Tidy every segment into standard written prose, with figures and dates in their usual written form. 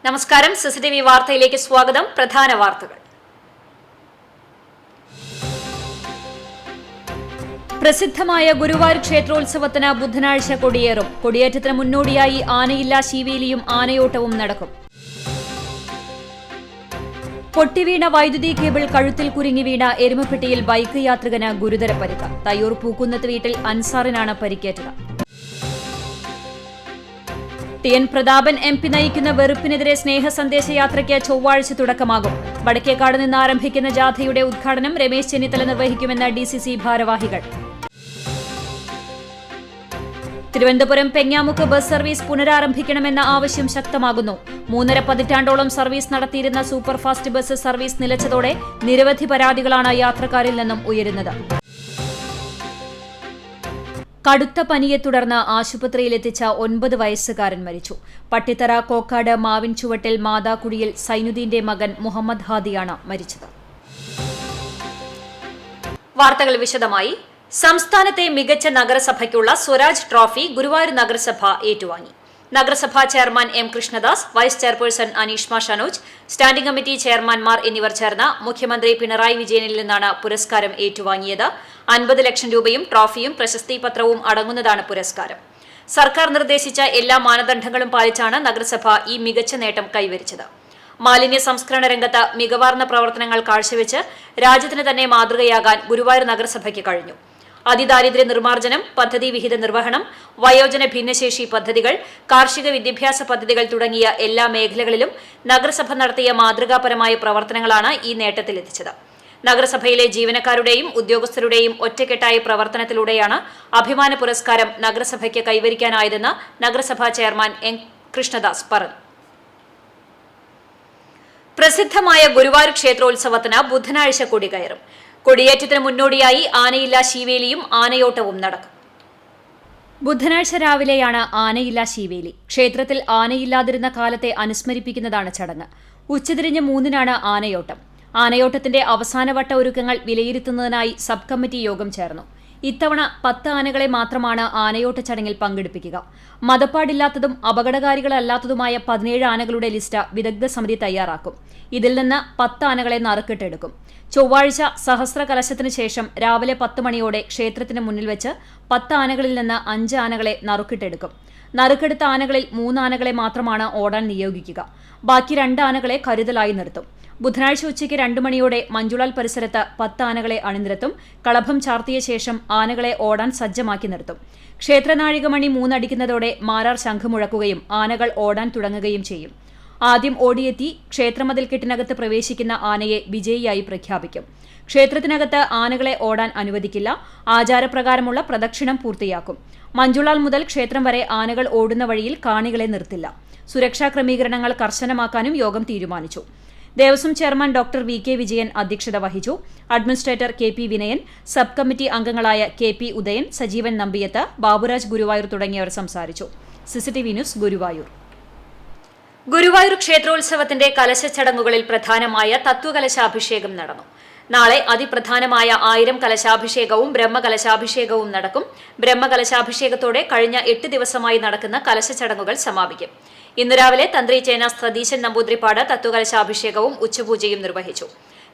നമസ്കാരം. സിസിടിവി വാർത്തയിലേക്ക് സ്വാഗതം. പ്രധാന വാർത്തകൾ. പ്രസിദ്ധമായ ഗുരുവായൂർ ക്ഷേത്രോത്സവത്തിന് ബുധനാഴ്ച കൊടിയേറും. കൊടിയേറ്റത്തിന് മുന്നോടിയായി ആനയില്ലാ ശീവേലിയും ആനയോട്ടവും നടക്കും. പൊട്ടിവീണ വൈദ്യുതി കേബിൾ കഴുത്തിൽ കുരുങ്ങി വീണ എരുമപ്പെട്ടിയിൽ ബൈക്ക് യാത്രികന് ഗുരുതര പരിക്ക്. തയ്യൂർ പൂക്കുന്നത്ത് വീട്ടിൽ അൻസാറിനാണ് പരിക്കേറ്റത്. ടി.എൻ. പ്രതാപൻ എം.പി. നയിക്കുന്ന വെറുപ്പിനെതിരെ സ്നേഹ സന്ദേശയാത്രയ്ക്ക് ചൊവ്വാഴ്ച തുടക്കമാകും. വടക്കേക്കാട് നിന്ന് ആരംഭിക്കുന്ന ജാഥയുടെ ഉദ്ഘാടനം രമേശ് ചെന്നിത്തല നിർവഹിക്കുമെന്ന് ഡി.സി.സി ഭാരവാഹികൾ. തിരുവനന്തപുരം പെങ്ങാമുക്ക് ബസ് സർവീസ് പുനരാരംഭിക്കണമെന്ന ആവശ്യം ശക്തമാകുന്നു. 3.5 പതിറ്റാണ്ടോളം സർവീസ് നടത്തിയിരുന്ന സൂപ്പർഫാസ്റ്റ് ബസ് സർവീസ് നിലച്ചതോടെ നിരവധി പരാതികളാണ് യാത്രക്കാരിൽ നിന്നും ഉയരുന്നത്. കടുത്ത പനിയെ തുടർന്ന് ആശുപത്രിയിലെത്തിച്ച 9 വയസ്സുകാരൻ മരിച്ചു. പട്ടിത്തറ കോക്കാട് മാവിൻ ചുവട്ടിൽ മാതാക്കുടിയിൽ സൈനുദ്ദീന്റെ മകൻ മുഹമ്മദ് ഹാദിയാണ് മരിച്ചത്. വാർത്തകൾ വിശദമായി. സംസ്ഥാനത്തെ മികച്ച നഗരസഭയ്ക്കുള്ള സ്വരാജ് ട്രോഫി ഗുരുവായൂർ നഗരസഭ ഏറ്റുവാങ്ങി. നഗരസഭാ chairman M Krishnadas, vice chairperson Aneeshma Shanoj, standing committee ചെയർമാൻമാർ എന്നിവർ ചേർന്ന് മുഖ്യമന്ത്രി പിണറായി വിജയനിൽ നിന്നാണ് പുരസ്കാരം ഏറ്റുവാങ്ങിയത്. 50 ലക്ഷം രൂപയും ട്രോഫിയും പ്രശസ്തി പത്രവും അടങ്ങുന്നതാണ് പുരസ്കാരം. സർക്കാർ നിർദ്ദേശിച്ച എല്ലാ മാനദണ്ഡങ്ങളും പാലിച്ചാണ് നഗരസഭ ഈ മികച്ച നേട്ടം കൈവരിച്ചത്. മാലിന്യ സംസ്കരണ രംഗത്ത് മികവാർന്ന പ്രവർത്തനങ്ങൾ കാഴ്ചവെച്ച് രാജ്യത്തിന് തന്നെ മാതൃകയാകാൻ ഗുരുവായൂർ നഗരസഭയ്ക്ക് കഴിഞ്ഞു. അതിദാരിദ്ര്യ നിർമ്മാർജ്ജനം, പദ്ധതി വിഹിത നിർവഹണം, വയോജന ഭിന്നശേഷി പദ്ധതികൾ, കാർഷിക വിദ്യാഭ്യാസ പദ്ധതികൾ തുടങ്ങിയ എല്ലാ മേഖലകളിലും നഗരസഭ നടത്തിയ മാതൃകാപരമായ പ്രവർത്തനങ്ങളാണ് ഈ നേട്ടത്തിലെത്തിച്ചത്. നഗരസഭയിലെ ജീവനക്കാരുടെയും ഉദ്യോഗസ്ഥരുടെയും ഒറ്റക്കെട്ടായ പ്രവർത്തനത്തിലൂടെയാണ് അഭിമാന പുരസ്കാരം നഗരസഭയ്ക്ക് കൈവരിക്കാനായതെന്ന് നഗരസഭാ ചെയർമാൻ എം കൃഷ്ണദാസ് പറഞ്ഞു. പ്രസിദ്ധമായ ഗുരുവായൂർ ക്ഷേത്രോത്സവത്തിന് ബുധനാഴ്ച കൊടികയറും. കൊടിയേറ്റത്തിന് മുന്നോടിയായി ആനയില്ലാ ശീവേലിയും ആനയോട്ടവും നടക്കും. ബുധനാഴ്ച രാവിലെയാണ് ആനയില്ലാ ശീവേലി. ക്ഷേത്രത്തിൽ ആനയില്ലാതിരുന്ന കാലത്തെ അനുസ്മരിപ്പിക്കുന്നതാണ് ചടങ്ങ്. ഉച്ചതിരിഞ്ഞ് 3-നാണ് ആനയോട്ടം. ആനയോട്ടത്തിന്റെ അവസാനവട്ട ഒരുക്കങ്ങൾ വിലയിരുത്തുന്നതിനായി സബ് കമ്മിറ്റി യോഗം ചേർന്നു. ഇത്തവണ 10 ആനകളെ മാത്രമാണ് ആനയോട്ട ചടങ്ങിൽ പങ്കെടുപ്പിക്കുക. മതപ്പാടില്ലാത്തതും അപകടകാരികളല്ലാത്തതുമായ 17 ആനകളുടെ ലിസ്റ്റ് വിദഗ്ധ സമിതി തയ്യാറാക്കും. ഇതിൽ നിന്ന് 10 ആനകളെ നറുക്കിട്ടെടുക്കും. ചൊവ്വാഴ്ച സഹസ്ര കലശത്തിന് ശേഷം രാവിലെ 10 മണിയോടെ ക്ഷേത്രത്തിന് മുന്നിൽ വെച്ച് 10 ആനകളിൽ നിന്ന് 5 ആനകളെ നറുക്കിട്ടെടുക്കും. നറുക്കെടുത്ത ആനകളിൽ 3 ആനകളെ മാത്രമാണ് ഓടാൻ നിയോഗിക്കുക. ബാക്കി 2 ആനകളെ കരുതലായി നിർത്തും. ബുധനാഴ്ച ഉച്ചയ്ക്ക് 2 മണിയോടെ മഞ്ജുളാൽ പരിസരത്ത് 10 ആനകളെ അണിനിരത്തും. കളഭം ചാർത്തിയ ശേഷം ആനകളെ ഓടാൻ സജ്ജമാക്കി നിർത്തും. ക്ഷേത്രനാഴികമണി 3 അടിക്കുന്നതോടെ മാരാർ ശംഖ് മുഴക്കുകയും ആനകൾ ഓടാൻ തുടങ്ങുകയും ചെയ്യും. ആദ്യം ഓടിയെത്തി ക്ഷേത്രമതിൽക്കെട്ടിനകത്ത് പ്രവേശിക്കുന്ന ആനയെ വിജയിയായി പ്രഖ്യാപിക്കും. ക്ഷേത്രത്തിനകത്ത് ആനകളെ ഓടാൻ അനുവദിക്കില്ല. ആചാരപ്രകാരമുള്ള പ്രദക്ഷിണം പൂർത്തിയാക്കും. മഞ്ജുളാൽ മുതൽ ക്ഷേത്രം വരെ ആനകൾ ഓടുന്ന വഴിയിൽ കാണികളെ നിർത്തില്ല. സുരക്ഷാ ക്രമീകരണങ്ങൾ കർശനമാക്കാനും യോഗം തീരുമാനിച്ചു. Devaswom chairman doctor V K. Vijayan അധ്യക്ഷത വഹിച്ചു. Administrator K P. Vinayan, sub committee അംഗങ്ങളായ കെ.പി. ഉദയൻ, സജീവൻ നമ്പിയത്ത്, ബാബുരാജ് ഗുരുവായൂർ തുടങ്ങിയവർ സംസാരിച്ചു. CCTV news, Guruvayur. ഗുരുവായൂർ ക്ഷേത്രോത്സവത്തിന്റെ കലശ ചടങ്ങുകളിൽ പ്രധാനമായ തത്വകലശാഭിഷേകം നടന്നു. നാളെ അതിപ്രധാനമായ 1000 കലശാഭിഷേകവും ബ്രഹ്മകലശാഭിഷേകവും നടക്കും. ബ്രഹ്മകലശാഭിഷേകത്തോടെ കഴിഞ്ഞ 8 ദിവസമായി നടക്കുന്ന കലശ ചടങ്ങുകൾ സമാപിക്കും. ഇന്ന് രാവിലെ തന്ത്രി ചേനാസ് സതീശൻ നമ്പൂതിരിപ്പാട് തത്വകലശാഭിഷേകവും ഉച്ചപൂജയും നിർവഹിച്ചു.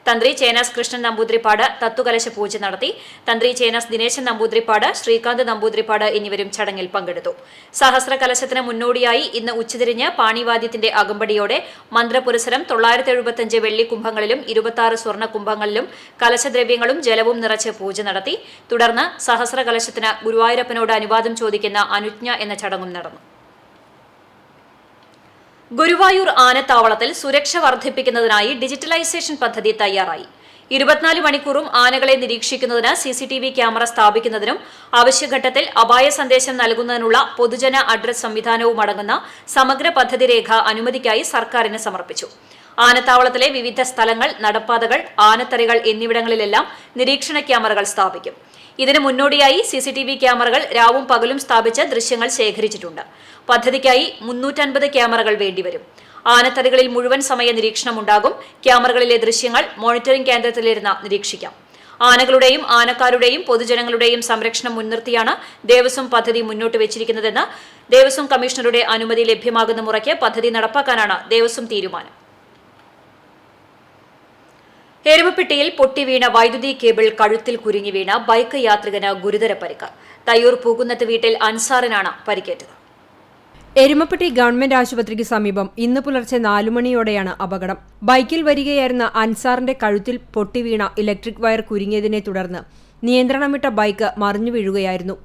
തന്ത്രി ചേനാസ് കൃഷ്ണൻ നമ്പൂതിരിപ്പാട് തത്വകലശ പൂജ നടത്തി. തന്ത്രി ചേനാസ് ദിനേശൻ നമ്പൂതിരിപ്പാട്, ശ്രീകാന്ത് നമ്പൂതിരിപ്പാട് എന്നിവരും ചടങ്ങിൽ പങ്കെടുത്തു. സഹസ്ര കലശത്തിന് മുന്നോടിയായി ഇന്ന് ഉച്ചതിരിഞ്ഞ് പാണിവാദ്യത്തിന്റെ അകമ്പടിയോടെ മന്ത്രപുരസരം 975 വെള്ളി കുംഭങ്ങളിലും 26 സ്വർണ്ണ കുംഭങ്ങളിലും കലശദ്രവ്യങ്ങളും ജലവും നിറച്ച് പൂജ നടത്തി. തുടർന്ന് സഹസ്ര കലശത്തിന് ഗുരുവായൂരപ്പനോട് അനുവാദം ചോദിക്കുന്ന അനുജ്ഞ എന്ന ചടങ്ങും നടന്നു. ഗുരുവായൂർ ആനത്താവളത്തിൽ സുരക്ഷ വർദ്ധിപ്പിക്കുന്നതിനായി ഡിജിറ്റലൈസേഷൻ പദ്ധതി തയ്യാറായി. 24 മണിക്കൂറും ആനകളെ നിരീക്ഷിക്കുന്നതിന് CCTV ക്യാമറ സ്ഥാപിക്കുന്നതിനും ആവശ്യഘട്ടത്തിൽ അപായ സന്ദേശം നൽകുന്നതിനുള്ള പൊതുജന അഡ്രസ് സംവിധാനവും അടങ്ങുന്ന സമഗ്ര പദ്ധതി രേഖ അനുമതിക്കായി സർക്കാരിന് സമർപ്പിച്ചു. ആനത്താവളത്തിലെ വിവിധ സ്ഥലങ്ങൾ, നടപ്പാതകൾ, ആനത്തറികൾ എന്നിവിടങ്ങളിലെല്ലാം നിരീക്ഷണ ക്യാമറകൾ സ്ഥാപിക്കും. ഇതിന് മുന്നോടിയായി CCTV ക്യാമറകൾ രാവും പകലും സ്ഥാപിച്ച് ദൃശ്യങ്ങൾ ശേഖരിച്ചിട്ടുണ്ട്. പദ്ധതിക്കായി 350 ക്യാമറകൾ വേണ്ടിവരും. ആനത്തറികളിൽ മുഴുവൻ സമയ നിരീക്ഷണമുണ്ടാകും. ക്യാമറകളിലെ ദൃശ്യങ്ങൾ മോണിറ്ററിംഗ് കേന്ദ്രത്തിലിരുന്ന് നിരീക്ഷിക്കാം. ആനകളുടെയും ആനക്കാരുടെയും പൊതുജനങ്ങളുടെയും സംരക്ഷണം മുൻനിർത്തിയാണ് ദേവസ്വം പദ്ധതി മുന്നോട്ട് വെച്ചിരിക്കുന്നതെന്ന് ദേവസ്വം കമ്മീഷണറുടെ അനുമതി ലഭ്യമാകുന്ന മുറയ്ക്ക് പദ്ധതി നടപ്പാക്കാനാണ് ദേവസ്വം തീരുമാനം. എരുമപ്പെട്ടിയിൽ പൊട്ടിവീണ വൈദ്യുതി കേബിൾ കഴുത്തിൽ കുരുങ്ങി വീണ ബൈക്ക് യാത്രികന് ഗുരുതര പരിക്ക്. തയ്യൂർ പൂക്കുന്നത്ത് വീട്ടിൽ അൻസാറിനാണ് പരിക്കേറ്റത്. എരുമപ്പെട്ടി ഗവൺമെന്റ് ആശുപത്രിക്ക് സമീപം ഇന്ന് പുലർച്ചെ 4 മണിയോടെയാണ് അപകടം. ബൈക്കിൽ വരികയായിരുന്ന അൻസാറിന്റെ കഴുത്തിൽ പൊട്ടിവീണ ഇലക്ട്രിക് വയർ കുരുങ്ങിയതിനെ തുടർന്ന് നിയന്ത്രണം വിട്ട ബൈക്ക് മറിഞ്ഞു വീഴുകയായിരുന്നു.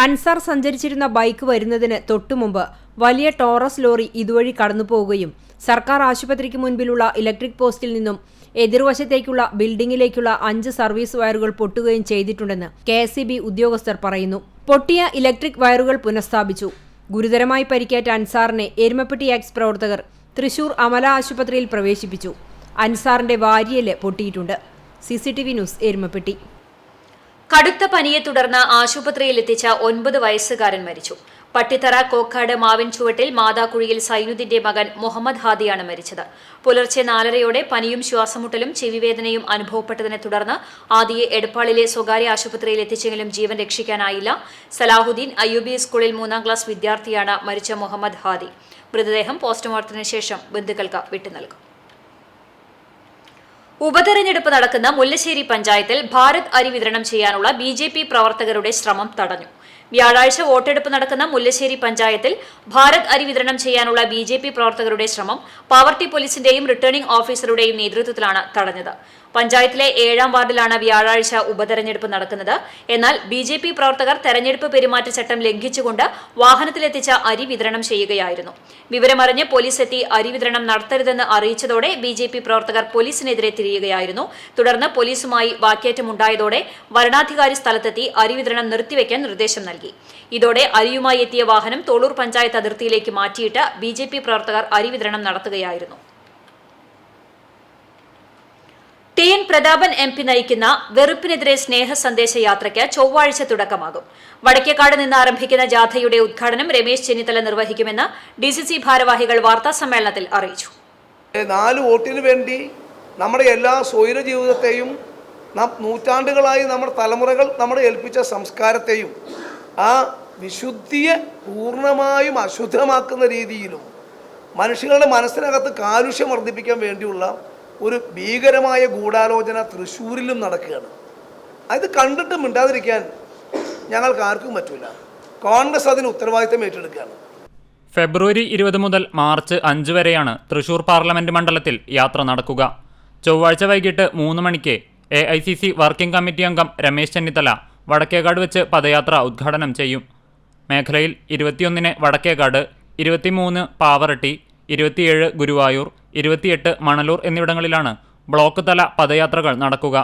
അൻസാർ സഞ്ചരിച്ചിരുന്ന ബൈക്ക് വരുന്നതിന് തൊട്ടുമുമ്പ് വലിയ ടോറസ് ലോറി ഇതുവഴി കടന്നുപോവുകയും സർക്കാർ ആശുപത്രിക്ക് മുൻപിലുള്ള ഇലക്ട്രിക് പോസ്റ്റിൽ നിന്നും എതിർവശത്തേക്കുള്ള ബിൽഡിംഗിലേക്കുള്ള 5 സർവീസ് വയറുകൾ പൊട്ടുകയും ചെയ്തിട്ടുണ്ടെന്ന് KSEB ഉദ്യോഗസ്ഥർ പറയുന്നു. പൊട്ടിയ ഇലക്ട്രിക് വയറുകൾ പുനഃസ്ഥാപിച്ചു. ഗുരുതരമായി പരിക്കേറ്റ അൻസാറിനെ എരുമപ്പെട്ടി എക്സ് പ്രവർത്തകർ തൃശൂർ അമല ആശുപത്രിയിൽ പ്രവേശിപ്പിച്ചു. അൻസാറിന്റെ വാരിയല് പൊട്ടിയിട്ടുണ്ട്. CCTV news Erumapetty. കടുത്ത പനിയെ തുടർന്ന് ആശുപത്രിയിൽ എത്തിച്ച 9 വയസ്സുകാരൻ മരിച്ചു. പട്ടിത്തറ കോക്കാട് മാവിൻ ചുവട്ടിൽ മാതാക്കുഴിയിൽ സൈനുദ്ദീന്റെ മകൻ മുഹമ്മദ് ഹാദിയാണ് മരിച്ചത്. പുലർച്ചെ 4:30 പനിയും ശ്വാസമുട്ടലും ചെവിവേദനയും അനുഭവപ്പെട്ടതിനെ തുടർന്ന് ആദിയെ എടപ്പാളിലെ സ്വകാര്യ ആശുപത്രിയിൽ എത്തിച്ചെങ്കിലും ജീവൻ രക്ഷിക്കാനായില്ല. സലാഹുദ്ദീൻ അയ്യൂബി സ്കൂളിൽ 3ാം ക്ലാസ് വിദ്യാർത്ഥിയാണ് മരിച്ച മുഹമ്മദ് ഹാദി. മൃതദേഹം പോസ്റ്റ്മോർട്ടത്തിന് ശേഷം ബന്ധുക്കൾക്ക് വിട്ടുനൽകും. ഉപതെരഞ്ഞെടുപ്പ് നടക്കുന്ന മുല്ലശ്ശേരി പഞ്ചായത്തിൽ ഭാരത് അരി വിതരണം ചെയ്യാനുള്ള BJP പ്രവർത്തകരുടെ ശ്രമം തടഞ്ഞു. വ്യാഴാഴ്ച വോട്ടെടുപ്പ് നടക്കുന്ന മുല്ലശ്ശേരി പഞ്ചായത്തിൽ ഭാരത് അരി വിതരണം ചെയ്യാനുള്ള BJP പ്രവർത്തകരുടെ ശ്രമം പാവർട്ടി പോലീസിന്റെയും റിട്ടേണിംഗ് ഓഫീസറുടെയും നേതൃത്വത്തിലാണ് തടഞ്ഞത്. പഞ്ചായത്തിലെ 7ാം വാർഡിലാണ് വ്യാഴാഴ്ച ഉപതെരഞ്ഞെടുപ്പ് നടക്കുന്നത്. എന്നാൽ BJP പ്രവർത്തകർ തെരഞ്ഞെടുപ്പ് പെരുമാറ്റച്ചട്ടം ലംഘിച്ചുകൊണ്ട് വാഹനത്തിലെത്തിച്ച അരി വിതരണം ചെയ്യുകയായിരുന്നു. വിവരമറിഞ്ഞ് പോലീസ് എത്തി അരി വിതരണം നടത്തരുതെന്ന് അറിയിച്ചതോടെ BJP പ്രവർത്തകർ പോലീസിനെതിരെ തിരിയുകയായിരുന്നു. തുടർന്ന് പോലീസുമായി വാക്കേറ്റമുണ്ടായതോടെ വരണാധികാരി സ്ഥലത്തെത്തി അരി വിതരണം നിർത്തിവെക്കാൻ നിർദ്ദേശം നൽകി. ഇതോടെ അരിയുമായി എത്തിയ വാഹനം തോളൂർ പഞ്ചായത്ത് അതിർത്തിയിലേക്ക് മാറ്റിയിട്ട് BJP പ്രവർത്തകർ അരി വിതരണം നടത്തുകയായിരുന്നു. TN പ്രതാപൻ MP നയിക്കുന്ന വെറുപ്പിനെതിരെ സ്നേഹ സന്ദേശ യാത്രയ്ക്ക് ചൊവ്വാഴ്ച തുടക്കമാകും. വടക്കേക്കാട് നിന്ന് ആരംഭിക്കുന്ന ജാഥയുടെ ഉദ്ഘാടനം രമേശ് ചെന്നിത്തല നിർവഹിക്കുമെന്ന് DCC ഭാരവാഹികൾ വാർത്താസമ്മേളനത്തിൽ അറിയിച്ചു. 4 വോട്ടിന് വേണ്ടി നമ്മുടെ എല്ലാ സ്വൈര ജീവിതത്തെയും നൂറ്റാണ്ടുകളായി നമ്മുടെ തലമുറകൾ നമ്മളെ ഏൽപ്പിച്ച സംസ്കാരത്തെയും ആ വിശുദ്ധിയെ പൂർണ്ണമായും അശുദ്ധമാക്കുന്ന രീതിയിലും മനുഷ്യരുടെ മനസ്സിനകത്ത് കാലുഷ്യം വർദ്ധിപ്പിക്കാൻ വേണ്ടിയുള്ള ഒരു ഭീകരമായ ഗൂഢാലോചന തൃശ്ശൂരിലും നടക്കുകയാണ്. അത് കണ്ടിട്ട് മിണ്ടാതിരിക്കാൻ ഞങ്ങൾക്ക് ആർക്കും പറ്റില്ല. കോൺഗ്രസ് അതിന് ഉത്തരവാദിത്തം ഏറ്റെടുക്കുകയാണ്. ഫെബ്രുവരി 20 മുതൽ മാർച്ച് 5 വരെയാണ് തൃശൂർ പാർലമെന്റ് മണ്ഡലത്തിൽ യാത്ര നടക്കുക. ചൊവ്വാഴ്ച വൈകിട്ട് 3 മണിക്ക് AICC വർക്കിംഗ് കമ്മിറ്റി അംഗം രമേശ് ചെന്നിത്തല വടക്കേക്കാട് വെച്ച് പദയാത്ര ഉദ്ഘാടനം ചെയ്യും. മേഖലയിൽ 21 വടക്കേക്കാട്, 23 പാവറട്ടി, 27 ഗുരുവായൂർ, 28 മണലൂർ എന്നിവിടങ്ങളിലാണ് ബ്ലോക്ക് തല പദയാത്രകൾ നടക്കുക.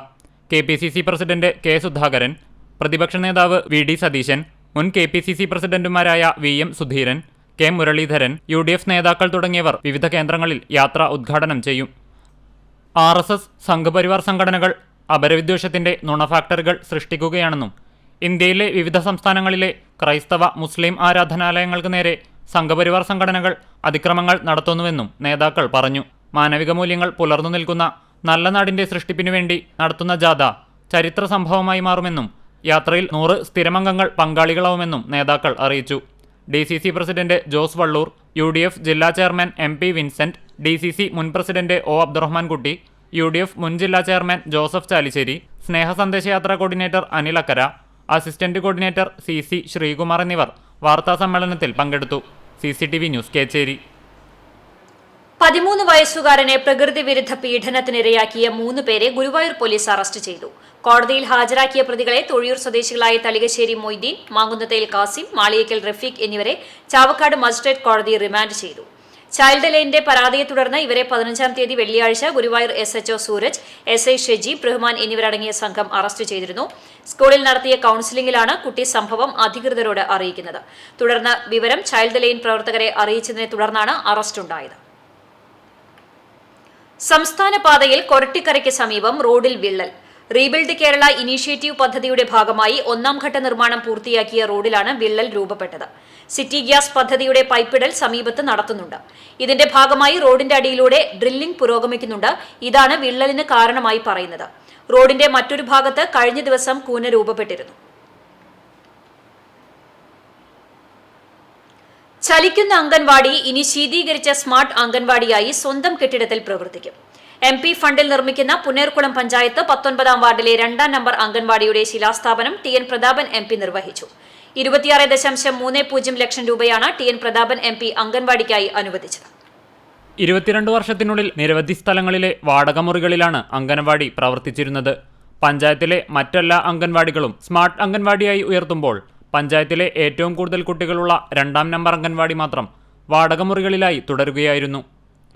KPCC പ്രസിഡന്റ് K സുധാകരൻ, പ്രതിപക്ഷ നേതാവ് VD സതീശൻ, മുൻ KPCC പ്രസിഡന്റുമാരായ VM Sudheeran, K Muraleedharan, UDF നേതാക്കൾ തുടങ്ങിയവർ വിവിധ കേന്ദ്രങ്ങളിൽ യാത്ര ഉദ്ഘാടനം ചെയ്യും. RSS സംഘപരിവാർ സംഘടനകൾ അപരവിദ്വേഷത്തിന്റെ നുണഫാക്ടറികൾ സൃഷ്ടിക്കുകയാണെന്നും ഇന്ത്യയിലെ വിവിധ സംസ്ഥാനങ്ങളിലെ ക്രൈസ്തവ മുസ്ലിം ആരാധനാലയങ്ങൾക്ക് നേരെ സംഘപരിവാർ സംഘടനകൾ അതിക്രമങ്ങൾ നടത്തുന്നുവെന്നും നേതാക്കൾ പറഞ്ഞു. മാനവിക മൂല്യങ്ങൾ പുലർന്നു നിൽക്കുന്ന നല്ല നാടിന്റെ സൃഷ്ടിപ്പിനു വേണ്ടി നടത്തുന്ന ജാഥ ചരിത്ര സംഭവമായി മാറുമെന്നും യാത്രയിൽ 100 സ്ഥിരമംഗങ്ങൾ പങ്കാളികളാവുമെന്നും നേതാക്കൾ അറിയിച്ചു. DCC president Jose Vallur, UDF ജില്ലാ ചെയർമാൻ MP വിൻസെന്റ്, DCC മുൻ പ്രസിഡന്റ് O അബ്ദുറഹ്മാൻ കുട്ടി, UDF മുൻ ജില്ലാ ചെയർമാൻ ജോസഫ് ചാലിശ്ശേരി, സ്നേഹ സന്ദേശയാത്ര കോർഡിനേറ്റർ അനിൽ അക്കര, അസിസ്റ്റന്റ് കോർഡിനേറ്റർ CC ശ്രീകുമാർ എന്നിവർ വാർത്താസമ്മേളനത്തിൽ പങ്കെടുത്തു. CCTV news Kecheri. 13 വയസ്സുകാരനെ പ്രകൃതി വിരുദ്ധ പീഡനത്തിനിരയാക്കിയ 3 പേരെ ഗുരുവായൂർ പോലീസ് അറസ്റ്റ് ചെയ്തു. കോടതിയിൽ ഹാജരാക്കിയ പ്രതികളെ തൊഴിയൂർ സ്വദേശികളായ തലികശ്ശേരി മൊയ്തീൻ, മാങ്കുന്നത്തേൽ കാസിം, മാളിയേക്കൽ റഫീഖ് എന്നിവരെ ചാവക്കാട് മജിസ്ട്രേറ്റ് കോടതി റിമാൻഡ് ചെയ്തു. ചൈൽഡ് ലൈനിന്റെ പരാതിയെ തുടർന്ന് ഇവരെ 15-ാം തീയതി വെള്ളിയാഴ്ച ഗുരുവായൂർ SHO സൂരജ്, SI ഷെജീബ് റഹ്മാൻ എന്നിവരടങ്ങിയ സംഘം അറസ്റ്റ് ചെയ്തിരുന്നു. സ്കൂളിൽ നടത്തിയ കൌൺസിലിംഗിലാണ് കുട്ടി സംഭവം അധികൃതരോട് അറിയിക്കുന്നത്. തുടർന്ന് വിവരം ചൈൽഡ് ലൈൻ പ്രവർത്തകരെ അറിയിച്ചതിനെ തുടർന്നാണ് അറസ്റ്റുണ്ടായത്. സംസ്ഥാന പാതയിൽ കൊരട്ടിക്കരയ്ക്ക് സമീപം റോഡിൽ വിള്ളൽ. റീബിൽഡ് കേരള ഇനീഷ്യേറ്റീവ് പദ്ധതിയുടെ ഭാഗമായി 1ാം ഘട്ട നിർമ്മാണം പൂർത്തിയാക്കിയ റോഡിലാണ് വിള്ളൽ രൂപപ്പെട്ടത്. സിറ്റി ഗ്യാസ് പദ്ധതിയുടെ പൈപ്പിടൽ സമീപത്ത് നടത്തുന്നുണ്ട്. ഇതിന്റെ ഭാഗമായി റോഡിന്റെ അടിയിലൂടെ ഡ്രില്ലിംഗ് പുരോഗമിക്കുന്നുണ്ട്. ഇതാണ് വിള്ളലിന് കാരണമായി പറയുന്നത്. റോഡിന്റെ മറ്റൊരു ഭാഗത്ത് കഴിഞ്ഞ ദിവസം കൂന രൂപപ്പെട്ടിരുന്നു. ചലിക്കുന്ന അംഗൻവാടി ഇനി ശീതീകരിച്ച സ്മാർട്ട് അംഗൻവാടിയായി സ്വന്തം കെട്ടിടത്തിൽ പ്രവർത്തിക്കും. MP ഫണ്ടിൽ നിർമ്മിക്കുന്ന പുന്നേർകുളം പഞ്ചായത്ത് 19-ാം വാർഡിലെ 2-ാം നമ്പർ അംഗൻവാടിയുടെ ശിലാസ്ഥാപനം TN പ്രതാപൻ MP നിർവഹിച്ചു. 26.30 ലക്ഷം രൂപയാണ് TN പ്രതാപൻ MP അംഗൻവാടിക്കായി അനുവദിച്ചത്. 22 വർഷത്തിനുള്ളിൽ നിരവധി സ്ഥലങ്ങളിലെ വാടകമുറികളിലാണ് അംഗൻവാടി പ്രവർത്തിച്ചിരുന്നത്. പഞ്ചായത്തിലെ മറ്റെല്ലാ അംഗൻവാടികളും സ്മാർട്ട് അംഗൻവാടിയായി ഉയർത്തുമ്പോൾ പഞ്ചായത്തിലെ ഏറ്റവും കൂടുതൽ കുട്ടികളുള്ള 2-ാം നമ്പർ അംഗൻവാടി മാത്രം വാടകമുറികളിലായി തുടരുകയായിരുന്നു.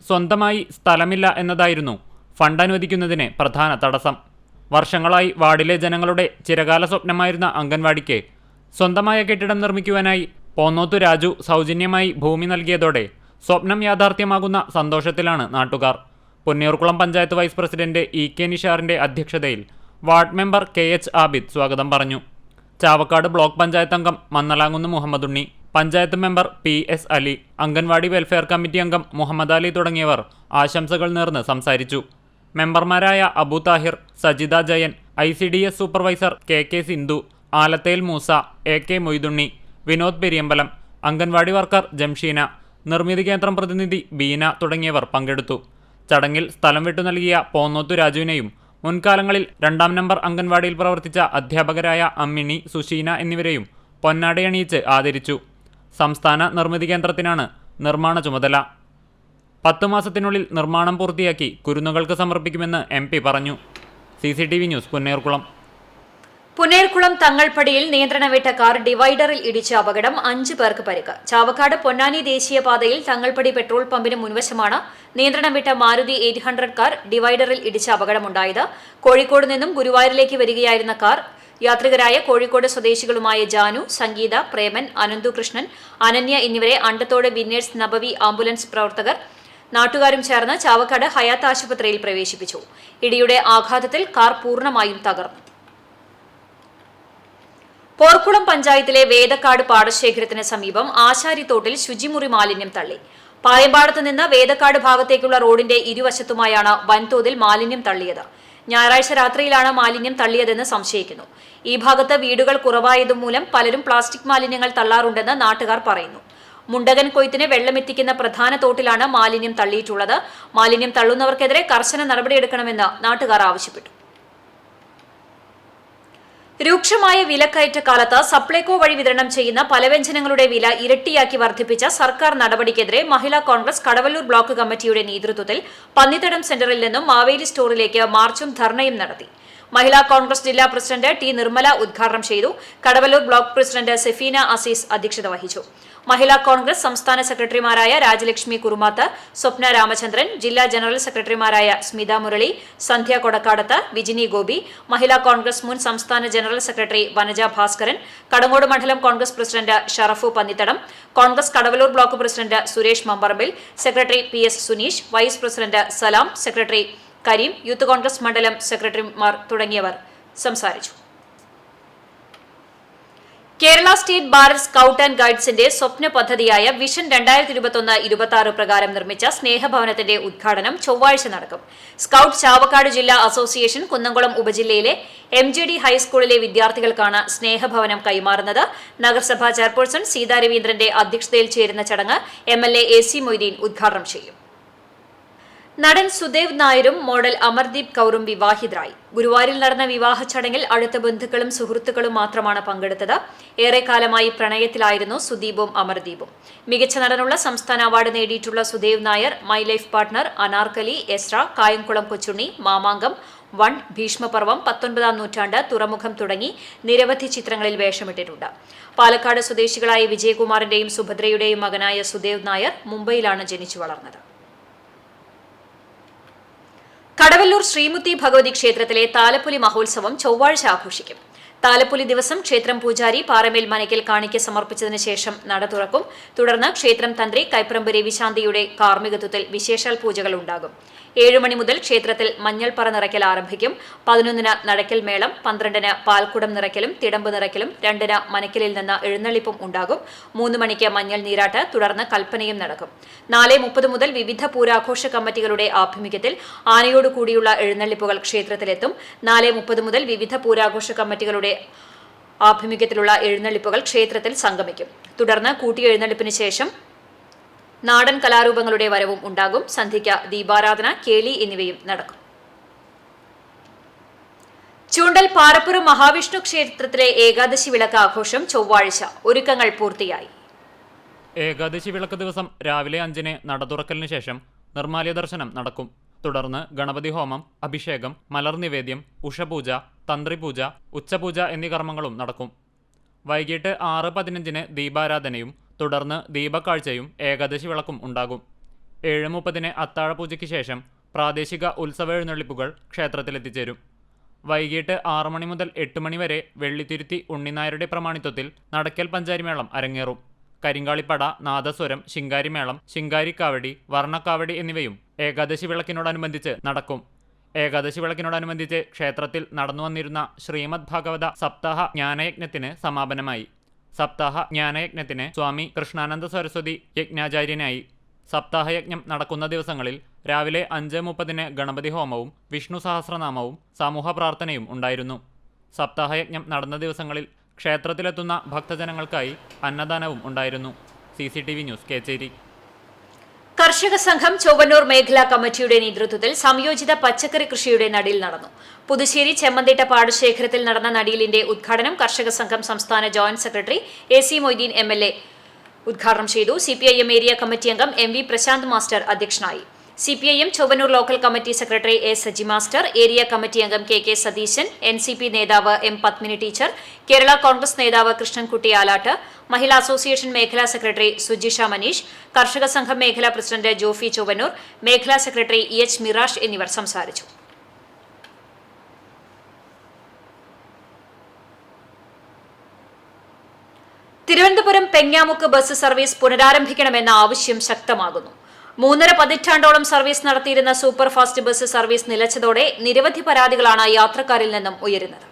സ്വന്തമായി സ്ഥലമില്ല എന്നതായിരുന്നു ഫണ്ട് അനുവദിക്കുന്നതിന് പ്രധാന തടസ്സം. വർഷങ്ങളായി വാർഡിലെ ജനങ്ങളുടെ ചിരകാല സ്വപ്നമായിരുന്ന അംഗൻവാടിക്ക് സ്വന്തമായ കെട്ടിടം നിർമ്മിക്കുവാനായി പോന്നോത്തു രാജു സൗജന്യമായി ഭൂമി നൽകിയതോടെ സ്വപ്നം യാഥാർത്ഥ്യമാകുന്ന സന്തോഷത്തിലാണ് നാട്ടുകാർ. Ponniyurkulam panchayat vice president EK നിഷാറിന്റെ അധ്യക്ഷതയിൽ വാർഡ് മെമ്പർ KH ആബിദ് സ്വാഗതം പറഞ്ഞു. ചാവക്കാട് ബ്ലോക്ക് പഞ്ചായത്ത് അംഗം Mannalamkunnu Muhammad Unni, panchayat member PS Ali, anganwadi welfare committee അംഗം മുഹമ്മദ് അലി തുടങ്ങിയവർ ആശംസകൾ നേർന്ന് സംസാരിച്ചു. മെമ്പർമാരായ Abu Thahir, Sajitha Jayan, ICDS supervisor KK Sindhu, Alathel Moosa, AK Moythunni, Vinod Periyambalam, anganwadi worker Jamsheena, Nirmithi Kendram പ്രതിനിധി ബീന തുടങ്ങിയവർ പങ്കെടുത്തു. ചടങ്ങിൽ സ്ഥലം വിട്ടു നൽകിയ പോന്നോത്തു രാജുവിനെയും മുൻകാലങ്ങളിൽ 2-ാം നമ്പർ അംഗൻവാടിയിൽ പ്രവർത്തിച്ച അധ്യാപകരായ അമ്മിണി, സുഷീന എന്നിവരെയും പൊന്നാടയണിയിച്ച് ആദരിച്ചു. സംസ്ഥാന നിർമ്മിതി കേന്ദ്രത്തിനാണ് നിർമ്മാണ ചുമതല. 10 മാസത്തിനുള്ളിൽ നിർമ്മാണം പൂർത്തിയാക്കി കുരുന്നുകൾക്ക് സമർപ്പിക്കുമെന്ന് MP പറഞ്ഞു. CCTV news Punnerkulam. പുന്നേർകുളം തങ്ങൾപ്പടിയിൽ നിയന്ത്രണം വിട്ട കാർ ഡിവൈഡറിൽ ഇടിച്ച അപകടം 5 പേർക്ക് പരിക്ക്. ചാവക്കാട് പൊന്നാനി ദേശീയപാതയിൽ തങ്ങൾപ്പടി പെട്രോൾ പമ്പിന് മുൻവശമാണ് നിയന്ത്രണം വിട്ട മാരുതി 800 കാർ ഡിവൈഡറിൽ ഇടിച്ച അപകടമുണ്ടായത്. കോഴിക്കോട് നിന്നും ഗുരുവായൂരിലേക്ക് വരികയായിരുന്ന കാർ യാത്രികരായ കോഴിക്കോട് സ്വദേശികളുമായ ജാനു, സംഗീത, പ്രേമൻ, അനന്തുകൃഷ്ണൻ, അനന്യ എന്നിവരെ അണ്ടത്തോട് വിന്നേഴ്സ് നബവി ആംബുലൻസ് പ്രവർത്തകർ നാട്ടുകാരും ചേർന്ന് ചാവക്കാട് ഹയാത്ത് ആശുപത്രിയിൽ പ്രവേശിപ്പിച്ചു. ഇടിയുടെ ആഘാതത്തിൽ കാർ പൂർണ്ണമായും തകർന്നു. പോർക്കുളം പഞ്ചായത്തിലെ വേദക്കാട് പാടശേഖരത്തിന് സമീപം ആശാരിത്തോട്ടിൽ ശുചിമുറി മാലിന്യം തള്ളി. പായമ്പാടത്ത് നിന്ന് വേദക്കാട് ഭാഗത്തേക്കുള്ള റോഡിന്റെ ഇരുവശത്തുമായാണ് വൻതോതിൽ മാലിന്യം തള്ളിയത്. ഞായറാഴ്ച രാത്രിയിലാണ് മാലിന്യം തള്ളിയതെന്ന് സംശയിക്കുന്നു. ഈ ഭാഗത്ത് വീടുകൾ കുറവായതുമൂലം പലരും പ്ലാസ്റ്റിക് മാലിന്യങ്ങൾ തള്ളാറുണ്ടെന്ന് നാട്ടുകാർ പറയുന്നു. മുണ്ടകൻ കൊയ്ത്തിന് വെള്ളമെത്തിക്കുന്ന പ്രധാന തോട്ടിലാണ് മാലിന്യം തള്ളിയിട്ടുള്ളത്. മാലിന്യം തള്ളുന്നവർക്കെതിരെ കർശന നടപടിയെടുക്കണമെന്ന് നാട്ടുകാർ ആവശ്യപ്പെട്ടു. രൂക്ഷമായ വിലക്കയറ്റ കാലത്ത് സപ്ലൈകോ വഴി വിതരണം ചെയ്യുന്ന പലവ്യഞ്ജനങ്ങളുടെ വില ഇരട്ടിയാക്കി വർദ്ധിപ്പിച്ച സർക്കാർ നടപടിക്കെതിരെ മഹിളാ കോൺഗ്രസ് കടവല്ലൂർ ബ്ലോക്ക് കമ്മിറ്റിയുടെ നേതൃത്വത്തിൽ പന്നിത്തടം സെന്ററിൽ നിന്നും മാവേലി സ്റ്റോറിലേക്ക് മാർച്ചും ധർണയും നടത്തി. മഹിളാ കോൺഗ്രസ് ജില്ലാ പ്രസിഡന്റ് T നിർമ്മല ഉദ്ഘാടനം ചെയ്തു. കടവല്ലൂർ ബ്ലോക്ക് പ്രസിഡന്റ് സെഫീന അസീസ് അധ്യക്ഷത വഹിച്ചു. മഹിളാ കോൺഗ്രസ് സംസ്ഥാന സെക്രട്ടറിമാരായ രാജലക്ഷ്മി കുറുമാത്ത്, സ്വപ്ന രാമചന്ദ്രൻ, ജില്ലാ ജനറൽ സെക്രട്ടറിമാരായ സ്മിത മുരളി, സന്ധ്യ കൊടക്കാടത്ത്, വിജിനി ഗോപി, മഹിളാ കോൺഗ്രസ് മുൻ സംസ്ഥാന ജനറൽ സെക്രട്ടറി വനജ ഭാസ്കരൻ, കടങ്ങോട് മണ്ഡലം Congress president Sharafu Pannithadam, Congress Kadavallur block president Suresh Mambarambil, secretary PS Suneesh, vice president Salam, secretary Kareem, youth Congress മണ്ഡലം സെക്രട്ടറിമാർ തുടങ്ങിയവർ സംസാരിച്ചു. കേരള സ്റ്റേറ്റ് ബാർ സ്കൌട്ട് ആൻഡ് ഗൈഡ്സിന്റെ സ്വപ്ന പദ്ധതിയായ വിഷൻ 2021-26 പ്രകാരം നിർമ്മിച്ച സ്നേഹഭവനത്തിന്റെ ഉദ്ഘാടനം ചൊവ്വാഴ്ച നടക്കും. സ്കൌട്ട് ചാവക്കാട് ജില്ലാ അസോസിയേഷൻ കുന്നംകുളം ഉപജില്ലയിലെ MGD ഹൈസ്കൂളിലെ വിദ്യാർത്ഥികൾക്കാണ് സ്നേഹഭവനം കൈമാറുന്നത്. നഗരസഭാ ചെയർപേഴ്സൺ സീതാ രവീന്ദ്രന്റെ അധ്യക്ഷതയിൽ ചേരുന്ന ചടങ്ങ് MLA AC മൊയ്തീൻ ഉദ്ഘാടനം ചെയ്യും. നടൻ സുദേവ് നായരും മോഡൽ അമർദീപ് കൗറും വിവാഹിതരായി. ഗുരുവായൂരിൽ നടന്ന വിവാഹ ചടങ്ങിൽ അടുത്ത ബന്ധുക്കളും സുഹൃത്തുക്കളും മാത്രമാണ് പങ്കെടുത്തത്. ഏറെക്കാലമായി പ്രണയത്തിലായിരുന്നു സുദീപും അമർദീപും. മികച്ച നടനുള്ള സംസ്ഥാന അവാർഡ് നേടിയിട്ടുള്ള Sudev Nair my life partner, Anarkali, Ezra, Kayamkulam Kochunni, Mamangam, one, Bheeshmaparvam, 19-ാം നൂറ്റാണ്ട്, തുറമുഖം തുടങ്ങി നിരവധി ചിത്രങ്ങളിൽ വേഷമിട്ടിട്ടുണ്ട്. പാലക്കാട് സ്വദേശികളായ വിജയകുമാറിന്റെയും സുഭദ്രയുടെയും മകനായ സുദേവ് നായർ മുംബൈയിലാണ് ജനിച്ചു വളർന്നത്. കടവല്ലൂർ ശ്രീമുത്തി ഭഗവതി ക്ഷേത്രത്തിലെ താലപ്പൊലി മഹോത്സവം ചൊവ്വാഴ്ച ആഘോഷിക്കും. താലപ്പൊലി ദിവസം ക്ഷേത്രം പൂജാരി പാറമേൽ മനയ്ക്കൽ കാണിക്ക സമർപ്പിച്ചതിന് ശേഷം നട തുറക്കും. തുടർന്ന് ക്ഷേത്രം തന്ത്രി കൈപ്പറമ്പ് രവിശാന്തിയുടെ കാർമ്മികത്വത്തിൽ വിശേഷാൽ പൂജകൾ ഉണ്ടാകും. 7 മണി മുതൽ ക്ഷേത്രത്തിൽ മഞ്ഞൾപ്പറ നിറയ്ക്കൽ ആരംഭിക്കും. 11-ന് നടക്കൽ മേളം, 12-ന് പാൽക്കുടം നിറയ്ക്കലും തിടമ്പ് നിറയ്ക്കലും, 2-ന് മനക്കലിൽ നിന്ന് എഴുന്നള്ളിപ്പും ഉണ്ടാകും. 3 മണിക്ക് മഞ്ഞൾ നീരാട്ട്, തുടർന്ന് കൽപ്പനയും നടക്കും. 4:30 മുതൽ വിവിധ പൂരാഘോഷ കമ്മിറ്റികളുടെ ആഭിമുഖ്യത്തിൽ ആനയോട് കൂടിയുള്ള എഴുന്നള്ളിപ്പുകൾ ക്ഷേത്രത്തിലെത്തും. 4:30 മുതൽ വിവിധ പൂരാഘോഷ കമ്മിറ്റികളുടെ ആഭിമുഖ്യത്തിലുള്ള എഴുന്നള്ളിപ്പുകൾ ക്ഷേത്രത്തിൽ സംഗമിക്കും. തുടർന്ന് കൂട്ടിയെഴുന്നള്ളിപ്പിന് ശേഷം നാടൻ കലാരൂപങ്ങളുടെ വരവും ഉണ്ടാകും. സന്ധ്യയ്ക്ക് ദീപാരാധന, കേളി എന്നിവയും നടക്കും. ചൂണ്ടൽ പാറപ്പുറം മഹാവിഷ്ണു ക്ഷേത്രത്തിലെ ഏകാദശി വിളക്ക് ആഘോഷം ചൊവ്വാഴ്ച. ഒരുക്കങ്ങൾ പൂർത്തിയായി. ഏകാദശി വിളക്ക് ദിവസം രാവിലെ 5-ന് നട തുറക്കലിന് ശേഷം നിർമ്മാല്യ ദർശനം നടക്കും. തുടർന്ന് ഗണപതി ഹോമം, അഭിഷേകം, മലർ നിവേദ്യം, ഉഷപൂജ, തന്ത്രിപൂജ, ഉച്ചപൂജ എന്നീ കർമ്മങ്ങളും നടക്കും. വൈകിട്ട് 6:15-ന് ദീപാരാധനയും തുടർന്ന് ദീപക്കാഴ്ചയും ഏകാദശി വിളക്കും ഉണ്ടാകും. 7:30-ന് അത്താഴപൂജയ്ക്ക് ശേഷം പ്രാദേശിക ഉത്സവ എഴുന്നള്ളിപ്പുകൾ ക്ഷേത്രത്തിലെത്തിച്ചേരും. വൈകിട്ട് 6 മണി മുതൽ 8 മണി വരെ വെള്ളിത്തിരുത്തി ഉണ്ണിനായരുടെ പ്രമാണിത്വത്തിൽ നടക്കൽ പഞ്ചാരിമേളം അരങ്ങേറും. കരിങ്കാളിപ്പട, നാദസ്വരം, ശിങ്കാരിമേളം, ശിങ്കാരിക്കാവടി, വർണ്ണക്കാവടി എന്നിവയും ഏകാദശി വിളക്കിനോടനുബന്ധിച്ച് നടക്കും. ഏകാദശി വിളക്കിനോടനുബന്ധിച്ച് ക്ഷേത്രത്തിൽ നടന്നുവന്നിരുന്ന ശ്രീമദ് ഭാഗവത സപ്താഹ ജ്ഞാനയജ്ഞത്തിന് സമാപനമായി. സപ്താഹ ജ്ഞാനയജ്ഞത്തിന് സ്വാമി കൃഷ്ണാനന്ദ സരസ്വതി യജ്ഞാചാര്യനായി. സപ്താഹയജ്ഞം നടക്കുന്ന ദിവസങ്ങളിൽ രാവിലെ 5:30-ന് ഗണപതി ഹോമവും വിഷ്ണു സഹസ്രനാമവും സമൂഹ പ്രാർത്ഥനയും ഉണ്ടായിരുന്നു. സപ്താഹയജ്ഞം നടന്ന ദിവസങ്ങളിൽ ക്ഷേത്രത്തിലെത്തുന്ന ഭക്തജനങ്ങൾക്കായി അന്നദാനവും ഉണ്ടായിരുന്നു. CCTV news, Kechery. കർഷക സംഘം ചൊവ്വന്നൂർ മേഖലാ കമ്മിറ്റിയുടെ നേതൃത്വത്തിൽ സംയോജിത പച്ചക്കറി കൃഷിയുടെ നടീൽ നടന്നു. പുതുശ്ശേരി ചെമ്മന്തിട്ട പാടശേഖരത്തിൽ നടന്ന നടീലിന്റെ ഉദ്ഘാടനം കർഷക സംഘം സംസ്ഥാന joint secretary AC Moideen MLA ഉദ്ഘാടനം ചെയ്തു. CPIM ഏരിയ കമ്മിറ്റി അംഗം MV പ്രശാന്ത് മാസ്റ്റർ അധ്യക്ഷനായി. CPIM Chowwannur local committee secretary A Saji master, area committee അംഗം KK സതീശൻ, NCP നേതാവ് M പത്മിനി ടീച്ചർ, കേരള കോൺഗ്രസ് നേതാവ് കൃഷ്ണൻകുട്ടി ആലാട്ട്, മഹിളാ അസോസിയേഷൻ മേഖലാ സെക്രട്ടറി സുജിഷ മനീഷ്, കർഷക സംഘം മേഖലാ പ്രസിഡന്റ് ജോഫി ചൊവ്വന്നൂർ, മേഖലാ സെക്രട്ടറി EH മിറാഷ് എന്നിവർ സംസാരിച്ചു. തിരുവനന്തപുരം പെങ്ങാമുക്ക് ബസ് സർവീസ് പുനരാരംഭിക്കണമെന്ന ആവശ്യം ശക്തമാകുന്നു. 3.5 പതിറ്റാണ്ടോളം സർവീസ് നടത്തിയിരുന്ന സൂപ്പർ ഫാസ്റ്റ് ബസ് സർവീസ് നിലച്ചതോടെ നിരവധി പരാതികളാണ് യാത്രക്കാരിൽ നിന്നും ഉയരുന്നത്.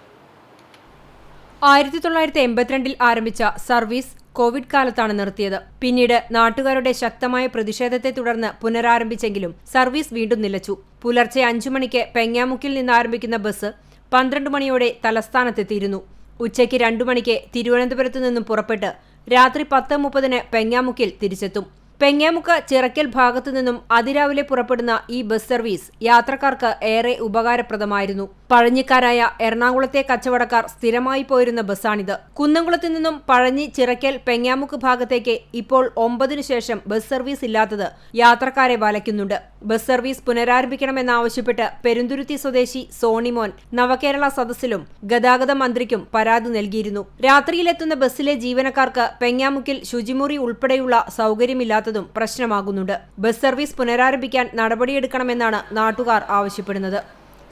1982-ൽ ആരംഭിച്ച സർവീസ് കോവിഡ് കാലത്താണ് നിർത്തിയത്. പിന്നീട് നാട്ടുകാരുടെ ശക്തമായ പ്രതിഷേധത്തെ തുടർന്ന് പുനരാരംഭിച്ചെങ്കിലും സർവീസ് വീണ്ടും നിലച്ചു. പുലർച്ചെ 5 മണിക്ക് പെങ്ങാമുക്കിൽ നിന്ന് ആരംഭിക്കുന്ന ബസ് 12 മണിയോടെ തലസ്ഥാനത്തെത്തിയിരുന്നു. ഉച്ചയ്ക്ക് 2 മണിക്ക് തിരുവനന്തപുരത്തു നിന്നും പുറപ്പെട്ട് രാത്രി 10:30-ന് പെങ്ങാമുക്കിൽ തിരിച്ചെത്തും. പെങ്ങാമുക്ക് ചിറക്കൽ ഭാഗത്തു നിന്നും അതിരാവിലെ പുറപ്പെടുന്ന ഈ ബസ് സർവീസ് യാത്രക്കാർക്ക് ഏറെ ഉപകാരപ്രദമായിരുന്നു. പഴഞ്ഞിക്കാരായ എറണാകുളത്തെ കച്ചവടക്കാർ സ്ഥിരമായി പോയിരുന്ന ബസ്സാണിത്. കുന്നംകുളത്തു നിന്നും പഴഞ്ഞി, ചിറക്കൽ, പെങ്ങാമുക്ക് ഭാഗത്തേക്ക് ഇപ്പോൾ 9-ന് ശേഷം ബസ് സർവീസ് ഇല്ലാത്തത് യാത്രക്കാരെ വലയ്ക്കുന്നുണ്ട്. ബസ് സർവീസ് പുനരാരംഭിക്കണമെന്നാവശ്യപ്പെട്ട് പെരുന്തുരുത്തി സ്വദേശി സോണിമോൻ നവകേരള സദസ്സിലും ഗതാഗത മന്ത്രിക്കും പരാതി നൽകിയിരുന്നു. രാത്രിയിലെത്തുന്ന ബസ്സിലെ ജീവനക്കാർക്ക് പെങ്ങാമുക്കിൽ ശുചിമുറി ഉൾപ്പെടെയുള്ള സൗകര്യമില്ലാത്തതും പ്രശ്നമാകുന്നുണ്ട്. ബസ് സർവീസ് പുനരാരംഭിക്കാൻ നടപടിയെടുക്കണമെന്നാണ് നാട്ടുകാർ ആവശ്യപ്പെടുന്നത്.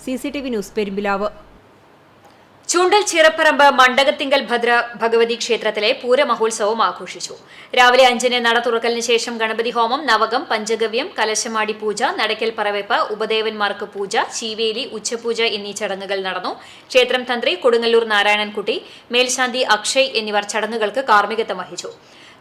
CCTV news, Perumpilavu. ചൂണ്ടൽ ചിറപ്പറമ്പ് മണ്ഡകത്തിങ്കൽ ഭദ്ര ഭഗവതി ക്ഷേത്രത്തിലെ പൂരമഹോത്സവം ആഘോഷിച്ചു. രാവിലെ 5-ന് നട തുറക്കലിന് ശേഷം ഗണപതി ഹോമം, നവകം, പഞ്ചഗവ്യം, കലശമാടി പൂജ, നടക്കൽ പറവെപ്പ്, ഉപദേവന്മാർക്ക് പൂജ, ചീവേലി, ഉച്ചപൂജ എന്നീ ചടങ്ങുകൾ നടന്നു. ക്ഷേത്രം തന്ത്രി കൊടുങ്ങല്ലൂർ നാരായണൻകുട്ടി, മേൽശാന്തി അക്ഷയ് എന്നിവർ ചടങ്ങുകൾക്ക് കാർമ്മികത്വം വഹിച്ചു.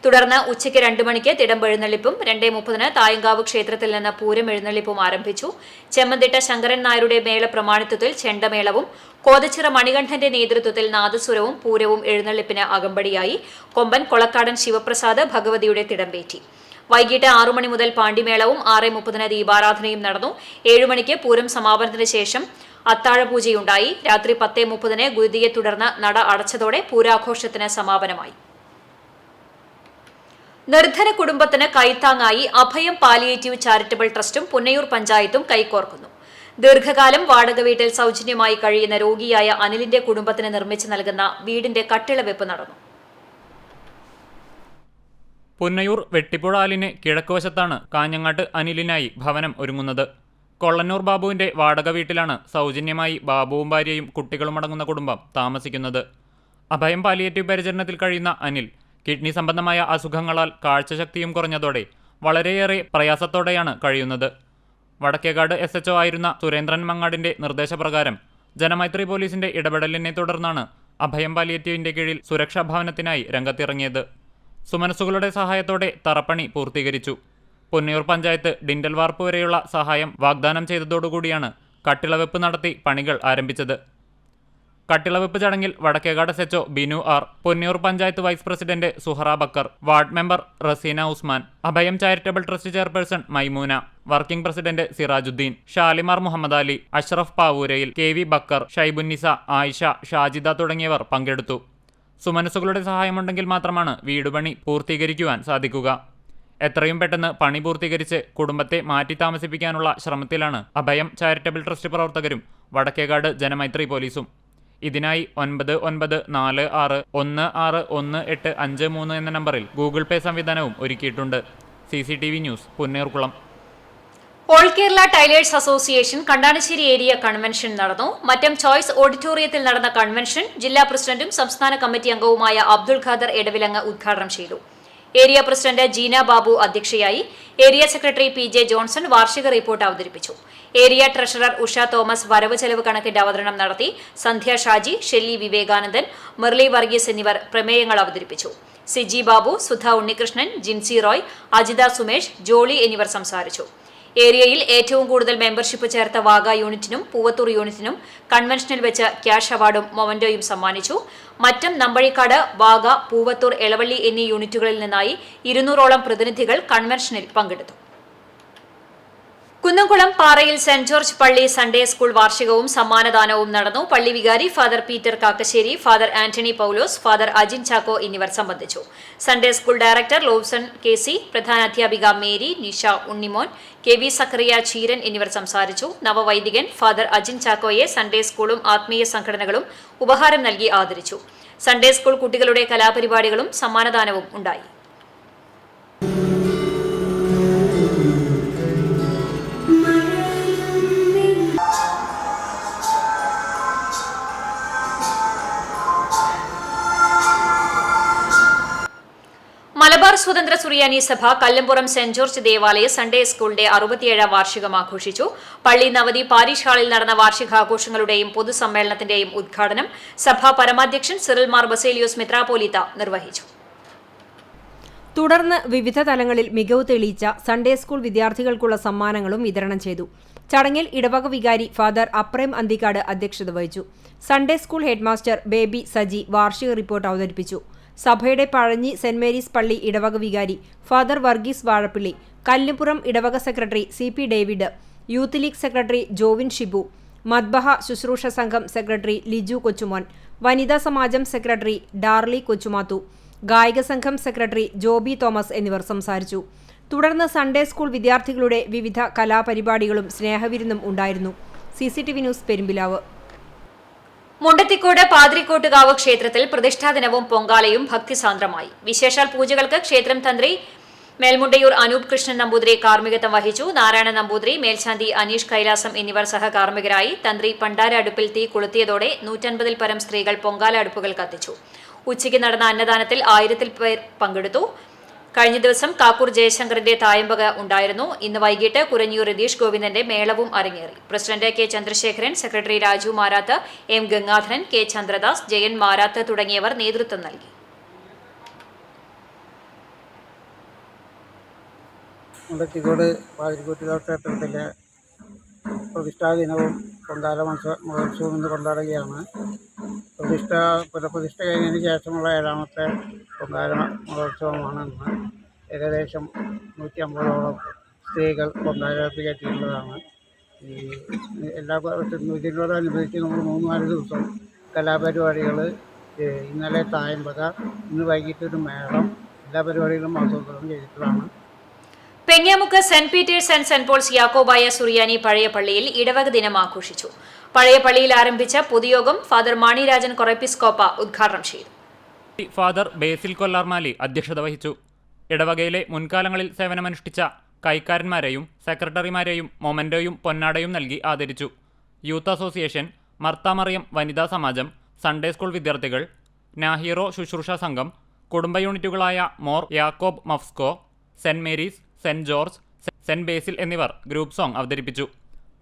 തുടർന്ന് ഉച്ചയ്ക്ക് 2 മണിക്ക് തിടമ്പെഴുന്നള്ളിപ്പും 2:30-ന് തായങ്കാവ് ക്ഷേത്രത്തിൽ നിന്ന് പൂരം എഴുന്നള്ളിപ്പും ആരംഭിച്ചു. ചെമ്മന്തിട്ട ശങ്കരൻ നായരുടെ മേള പ്രമാണിത്വത്തിൽ ചെണ്ടമേളവും കോതച്ചിറ മണികണ്ഠന്റെ നേതൃത്വത്തിൽ നാദസ്വരവും പൂരവും എഴുന്നള്ളിപ്പിന് അകമ്പടിയായി. കൊമ്പൻ കൊളക്കാടൻ ശിവപ്രസാദ് ഭഗവതിയുടെ തിടമ്പേറ്റി. വൈകിട്ട് 6 മണി മുതൽ പാണ്ടിമേളവും 6:30-ന് ദീപാരാധനയും നടന്നു. 7 മണിക്ക് പൂരം സമാപനത്തിന് ശേഷം അത്താഴപൂജയുണ്ടായി. രാത്രി 10:30-ന് ഗുരുതിയെ തുടർന്ന് നട അടച്ചതോടെ പൂരാഘോഷത്തിന് സമാപനമായി. നിർധന കുടുംബത്തിന് കൈത്താങ്ങായി അഭയം പാലിയേറ്റീവ് ചാരിറ്റബിൾ ട്രസ്റ്റും പുന്നയൂർ പഞ്ചായത്തും കൈകോർക്കുന്നു. ദീർഘകാലം വാടക വീട്ടിൽ സൗജന്യമായി കഴിയുന്ന രോഗിയായ അനിലിന്റെ കുടുംബത്തിന് നിർമ്മിച്ചു നൽകുന്ന വീടിന്റെ കട്ടിളവെപ്പ് നടന്നു. പുന്നയൂർ വെട്ടിപ്പുഴാലിന് കിഴക്കുവശത്താണ് കാഞ്ഞങ്ങാട്ട് അനിലിനായി ഭവനം ഒരുങ്ങുന്നത്. കൊള്ളന്നൂർ ബാബുവിന്റെ വാടക വീട്ടിലാണ് സൗജന്യമായി ബാബുവും ഭാര്യയും കുട്ടികളുമടങ്ങുന്ന കുടുംബം താമസിക്കുന്നത്. അഭയം പാലിയേറ്റീവ് പരിചരണത്തിൽ കഴിയുന്ന അനിൽ കിഡ്നി സംബന്ധമായ അസുഖങ്ങളാൽ കാഴ്ചശക്തിയും കുറഞ്ഞതോടെ വളരെയേറെ പ്രയാസത്തോടെയാണ് കഴിയുന്നത്. വടക്കേകാട് SHO ആയിരുന്ന സുരേന്ദ്രൻ മങ്ങാടിന്റെ നിർദ്ദേശപ്രകാരം ജനമൈത്രി പോലീസിന്റെ ഇടപെടലിനെ തുടർന്നാണ് അഭയം പാലിയേറ്റീവിന്റെ കീഴിൽ സുരക്ഷാ ഭവനത്തിനായി രംഗത്തിറങ്ങിയത്. സുമനസ്സുകളുടെ സഹായത്തോടെ തറപ്പണി പൂർത്തീകരിച്ചു. പൊന്നിയൂർ പഞ്ചായത്ത് ഡിൻഡൽ വാർപ്പ് വരെയുള്ള സഹായം വാഗ്ദാനം ചെയ്തതോടുകൂടിയാണ് കട്ടിളവെപ്പ് നടത്തി പണികൾ ആരംഭിച്ചത്. കട്ടിളവെപ്പ് ചടങ്ങിൽ Vadakkekad SHO Binu R, Ponniyur panchayat vice president Suhara Bakkar, ward member Raseena Usman, Abhayam charitable trust chairperson Maimoona, working president Sirajuddin, Shalimar Muhammad Ali, Ashraf പാവൂരയിൽ, KV ബക്കർ, ഷൈബുന്നിസ, ആയിഷ, ഷാജിദ തുടങ്ങിയവർ പങ്കെടുത്തു. സുമനസ്സുകളുടെ സഹായമുണ്ടെങ്കിൽ മാത്രമാണ് വീടുപണി പൂർത്തീകരിക്കുവാൻ സാധിക്കുക. എത്രയും പെട്ടെന്ന് പണി പൂർത്തീകരിച്ച് കുടുംബത്തെ മാറ്റി താമസിപ്പിക്കാനുള്ള ശ്രമത്തിലാണ് അഭയം ചാരിറ്റബിൾ ട്രസ്റ്റ് പ്രവർത്തകരും വടക്കേകാട് ജനമൈത്രി പോലീസും. ഇതിനായി 9946161853 എന്ന നമ്പറിൽ ഗൂഗിൾ പേ സംവിധാനവും ഒരുക്കിയിട്ടുണ്ട്. CCTV news, Punnayurkulam. All Kerala tailors association Kandanassery area convention നടന്നു. മറ്റം ചോയ്സ് ഓഡിറ്റോറിയത്തിൽ നടന്ന കൺവെൻഷൻ ജില്ലാ പ്രസിഡന്റും സംസ്ഥാന കമ്മിറ്റി അംഗവുമായ അബ്ദുൾ ഖാദർ എടവിലങ്ങ് ഉദ്ഘാടനം ചെയ്തു. ഏരിയ പ്രസിഡന്റ് ജീന ബാബു അധ്യക്ഷയായി. ഏരിയ സെക്രട്ടറി PJ ജോൺസൺ വാർഷിക റിപ്പോർട്ട് അവതരിപ്പിച്ചു. ഏരിയ ട്രഷറർ ഉഷ തോമസ് വരവ് ചെലവ് കണക്കിന്റെ അവതരണം നടത്തി. സന്ധ്യ ഷാജി, ഷെല്ലി വിവേകാനന്ദൻ, മെർലി വർഗീസ് എന്നിവർ പ്രമേയങ്ങൾ അവതരിപ്പിച്ചു. സിജി ബാബു, സുധ ഉണ്ണികൃഷ്ണൻ, ജിൻസി റോയ്, അജിത സുമേഷ്, ജോളി എന്നിവർ സംസാരിച്ചു. ഏരിയയിൽ ഏറ്റവും കൂടുതൽ മെമ്പർഷിപ്പ് ചേർത്ത വാഗ യൂണിറ്റിനും പൂവത്തൂർ യൂണിറ്റിനും കൺവെൻഷനിൽ വെച്ച് ക്യാഷ് അവാർഡും മൊമന്റോയും സമ്മാനിച്ചു. മറ്റം, നമ്പഴിക്കാട്, വാഗ, പൂവത്തൂർ, എളവള്ളി എന്നീ യൂണിറ്റുകളിൽ നിന്നായി 200ഓളം പ്രതിനിധികൾ കൺവെൻഷനിൽ പങ്കെടുത്തു. കുന്നംകുളം പാറയിൽ സെന്റ് ജോർജ് പള്ളി സൺഡേ സ്കൂൾ വാർഷികവും സമ്മാനദാനവും നടന്നു. പള്ളി വികാരി father Peter Kakkassery, father Antony Paulose, father Ajin Chacko എന്നിവർ സംബന്ധിച്ചു. Sunday school director Lobson KC, പ്രധാനാധ്യാപിക മേരി, നിഷ ഉണ്ണിമോൻ, KV സക്കറിയ ചീരൻ എന്നിവർ സംസാരിച്ചു. നവവൈദികൻ ഫാദർ അജിൻ ചാക്കോയെ സൺഡേ സ്കൂളും ആത്മീയ സംഘടനകളും ഉപഹാരം നൽകി ആദരിച്ചു. സൺഡേ സ്കൂൾ കുട്ടികളുടെ കലാപരിപാടികളും സമ്മാനദാനവും ഉണ്ടായി. മലബാർ സ്വതന്ത്ര സുറിയാനി സഭ കല്ലമ്പുറം സെന്റ് ജോർജ് ദേവാലയ സൺഡേ സ്കൂളിന്റെ 67ാം വാർഷികം ആഘോഷിച്ചു. പള്ളി നവതി പാരിഷ് ഹാളിൽ നടന്ന വാർഷികാഘോഷങ്ങളുടെയും പൊതുസമ്മേളനത്തിന്റെയും ഉദ്ഘാടനം സഭാ പരമാധ്യക്ഷൻ സിറിൽ മാർ ബസേലിയോസ് മെത്രാപ്പോലീത്ത നിർവഹിച്ചു. തുടർന്ന് വിവിധ തലങ്ങളിൽ മികവ് തെളിയിച്ച സൺഡേ സ്കൂൾ വിദ്യാർത്ഥികൾക്കുള്ള സമ്മാനങ്ങളും വിതരണം ചെയ്തു. ചടങ്ങിൽ ഇടവക വികാരി ഫാദർ അപ്രേം അന്തിക്കാട് അധ്യക്ഷത വഹിച്ചു. Sunday school headmaster baby Saji വാർഷിക റിപ്പോർട്ട് അവതരിപ്പിച്ചു. സഭയുടെ പഴഞ്ഞി സെന്റ് മേരീസ് പള്ളി ഇടവക വികാരി ഫാദർ വർഗീസ് വാഴപ്പിള്ളി, കല്ലുപുറം ഇടവക secretary CP David, youth league secretary Jovin Shibu, മദ്ബഹ ശുശ്രൂഷ സംഘം സെക്രട്ടറി ലിജു കൊച്ചുമോൻ, വനിതാ സമാജം സെക്രട്ടറി ഡാർലി കൊച്ചുമാത്തു, ഗായിക സംഘം സെക്രട്ടറി ജോബി തോമസ് എന്നിവർ സംസാരിച്ചു. തുടർന്ന് സൺഡേ സ്കൂൾ വിദ്യാർത്ഥികളുടെ വിവിധ കലാപരിപാടികളും സ്നേഹവിരുന്നും ഉണ്ടായിരുന്നു. CCTV news, Perumpilavu. മുണ്ടത്തിക്കോട് പാതിരിക്കോട്ടുകാവ് ക്ഷേത്രത്തിൽ പ്രതിഷ്ഠാദിനവും പൊങ്കാലയും ഭക്തിസാന്ദ്രമായി. വിശേഷാൽ പൂജകൾക്ക് ക്ഷേത്രം തന്ത്രി മേൽമുണ്ടയൂർ അനൂപ് കൃഷ്ണൻ നമ്പൂതിരി കാർമ്മികത്വം വഹിച്ചു. നാരായണ നമ്പൂതിരി, മേൽശാന്തി അനീഷ് കൈലാസം എന്നിവർ സഹകാർമ്മികരായി. തന്ത്രി പണ്ടാര അടുപ്പിൽ തീ കൊളുത്തിയതോടെ 150ൽ പരം സ്ത്രീകൾ പൊങ്കാല അടുപ്പുകൾ കത്തിച്ചു. ഉച്ചയ്ക്ക് നടന്ന അന്നദാനത്തിൽ 1000 പേർ പങ്കെടുത്തു. കഴിഞ്ഞ ദിവസം കാക്കൂർ ജയശങ്കറിന്റെ തായമ്പക ഉണ്ടായിരുന്നു. ഇന്ന് വൈകിട്ട് കുരഞ്ഞൂർ രതീഷ് ഗോവിന്ദന്റെ മേളവും അരങ്ങേറി. President K Chandrasekharan, secretary Raju Marath, M Gangadharan, K Chandradas, Jayan Marath തുടങ്ങിയവർ നേതൃത്വം നൽകി. മുണ്ടത്തിക്കോട് പാതിരിക്കോട്ടുകാവ് ക്ഷേത്രത്തിലെ പ്രതിഷ്ഠാദിനവും പൊങ്കാല മഹോത്സവവും ഇന്ന് കൊണ്ടാടുകയാണ്. പുനഃപ്രതിഷ്ഠ കഴിഞ്ഞതിന് ശേഷമുള്ള 7ാമത്തെ പൊങ്കാല മഹോത്സവമാണ് ഇന്ന്. ഏകദേശം 150ഓളം സ്ത്രീകൾ പൊങ്കാലയ്ക്ക് കയറ്റിയിട്ടുള്ളതാണ്. ഈ എല്ലാ ഇതിനോടനുബന്ധിച്ച് നമ്മൾ 3-4 ദിവസം കലാപരിപാടികൾ, ഇന്നലെ തായമ്പക, ഇന്ന് വൈകിട്ട് ഒരു മേളം, എല്ലാ പരിപാടികളും ആസൂത്രണം ചെയ്തിട്ടുള്ളതാണ്. Pengamuck saint Peter's and saint Paul's Yakobaya Suriyani പഴയ പള്ളിയിൽ ഇടവക ദിനം ആഘോഷിച്ചു. പഴയ പള്ളിയിൽ ആരംഭിച്ച പൊതുയോഗം ഫാദർ മാണിരാജൻ കൊറപ്പിസ്കോപ്പ ഉദ്ഘാടനം ചെയ്തു. ഫാദർ ബേസിൽ കൊല്ലാർമാലി അധ്യക്ഷത വഹിച്ചു. ഇടവകയിലെ മുൻകാലങ്ങളിൽ സേവനമനുഷ്ഠിച്ച കൈക്കാരന്മാരെയും സെക്രട്ടറിമാരെയും മൊമന്റോയും പൊന്നാടയും നൽകി ആദരിച്ചു. യൂത്ത് അസോസിയേഷൻ, മർത്താമറിയം വനിതാ സമാജം, സൺഡേ സ്കൂൾ വിദ്യാർത്ഥികൾ, നാഹിറോ ശുശ്രൂഷ സംഘം, കുടുംബ യൂണിറ്റുകളായ Mor Yakob Mafsco, saint Mary's, saint George, saint Basil എന്നിവർ ഗ്രൂപ്പ് സോങ് അവതരിപ്പിച്ചു.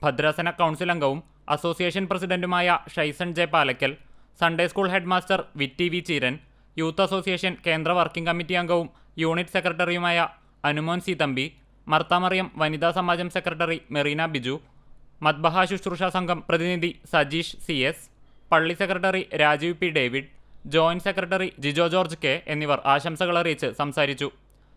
ഭദ്രാസന കൗൺസിൽ അംഗവും അസോസിയേഷൻ പ്രസിഡന്റുമായ Shyson J Palakkal, Sunday school headmaster Vitty V Cheeran, youth association കേന്ദ്ര വർക്കിംഗ് കമ്മിറ്റി അംഗവും യൂണിറ്റ് സെക്രട്ടറിയുമായ അനുമോൻ സി തമ്പി, മർത്താമറിയം വനിതാ സമാജം സെക്രട്ടറി മെറീന ബിജു, മദ്ബഹ ശുശ്രൂഷ സംഘം പ്രതിനിധി സജീഷ് CS, പള്ളി secretary Rajeev P David, joint secretary Jijo George K എന്നിവർ ആശംസകൾ അറിയിച്ച് സംസാരിച്ചു.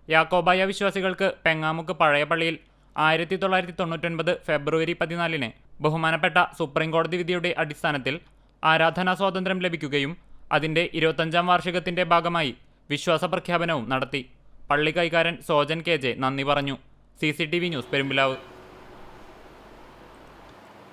യാക്കോബായ വിശ്വാസികൾക്ക് പെങ്ങാമുക്ക് പഴയ പള്ളിയിൽ 1999 ഫെബ്രുവരി 14 ബഹുമാനപ്പെട്ട സുപ്രീം കോടതി വിധിയുടെ അടിസ്ഥാനത്തിൽ ആരാധനാ സ്വാതന്ത്ര്യം ലഭിക്കുകയും അതിൻ്റെ 25ാം വാർഷികത്തിൻ്റെ ഭാഗമായി വിശ്വാസ പ്രഖ്യാപനവും നടത്തി. പള്ളി കൈകാരൻ സോജൻ KJ നന്ദി പറഞ്ഞു. CCTV news Perumpilavu.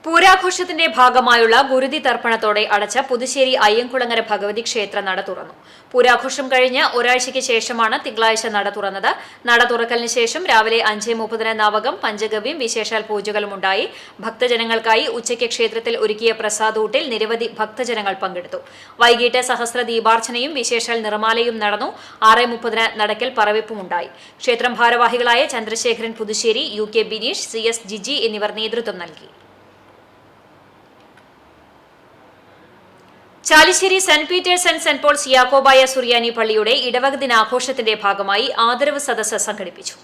പൂരാഘോഷത്തിന്റെ ഭാഗമായുള്ള ഗുരുതി തർപ്പണത്തോടെ അടച്ച പുതുശ്ശേരി അയ്യൻകുളങ്ങര ഭഗവതി ക്ഷേത്ര നട തുറന്നു. പൂരാഘോഷം കഴിഞ്ഞ് ഒരാഴ്ചയ്ക്ക് ശേഷമാണ് തിങ്കളാഴ്ച നട തുറന്നത്. നട തുറക്കലിന് ശേഷം രാവിലെ 5:30 നവകം, പഞ്ചഗവ്യം, വിശേഷാൽ പൂജകളും ഉണ്ടായി. ഭക്തജനങ്ങൾക്കായി ഉച്ചയ്ക്ക് ക്ഷേത്രത്തിൽ ഒരുക്കിയ പ്രസാദൂട്ടിൽ നിരവധി ഭക്തജനങ്ങൾ പങ്കെടുത്തു. വൈകിട്ട് സഹസ്ര ദീപാർച്ചനയും വിശേഷാൽ നിർമാലയും നടന്നു. 6:30 നടക്കൽ പറവെപ്പുമുണ്ടായി. ക്ഷേത്രം ഭാരവാഹികളായ ചന്ദ്രശേഖരൻ പുതുശ്ശേരി, UK ബിനീഷ്, CS ജിജി എന്നിവർ നേതൃത്വം നൽകി. Chalissery saint Peter's and saint Paul's Yakobaya Suriyani പള്ളിയുടെ ഇടവക ദിനാഘോഷത്തിന്റെ ഭാഗമായി ആദരവ് സദസ്സ് സംഘടിപ്പിച്ചു.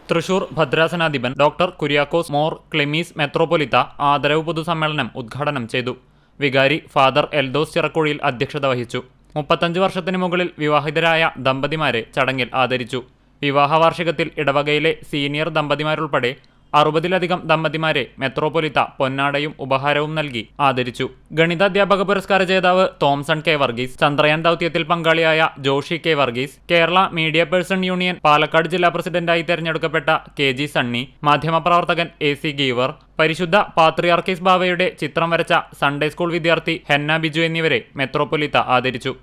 തൃശൂർ ഭദ്രാസനാധിപൻ ഡോക്ടർ കുര്യാക്കോസ് മോർ ക്ലെമീസ് മെത്രോപൊലിത്ത ആദരവ് പൊതുസമ്മേളനം ഉദ്ഘാടനം ചെയ്തു. വികാരി ഫാദർ എൽദോസ് ചിറക്കുഴിയിൽ അധ്യക്ഷത വഹിച്ചു. 35 വർഷത്തിന് മുകളിൽ വിവാഹിതരായ ദമ്പതിമാരെ ചടങ്ങിൽ ആദരിച്ചു. വിവാഹ വാർഷികത്തിൽ ഇടവകയിലെ സീനിയർ ദമ്പതിമാരുൾപ്പെടെ 60-ലധികം ദമ്പതിമാരെ മെത്രോപൊലിത്ത പൊന്നാടയും ഉപഹാരവും നൽകി ആദരിച്ചു. ഗണിതാധ്യാപക പുരസ്കാര ജേതാവ് തോംസൺ K വർഗീസ്, ചന്ദ്രയാൻ ദൗത്യത്തിൽ പങ്കാളിയായ Joshi K Varghese, Kerala media person union Palakkad ജില്ലാ പ്രസിഡന്റായി തെരഞ്ഞെടുക്കപ്പെട്ട KG സണ്ണി, മാധ്യമപ്രവർത്തകൻ AC ഗീവർ, പരിശുദ്ധ പാത്രിയാർക്കീസ് ബാവയുടെ ചിത്രം വരച്ച സൺഡേ സ്കൂൾ വിദ്യാർത്ഥി ഹെന്ന ബിജു എന്നിവരെ മെത്രോപൊലിത്ത ആദരിച്ചു.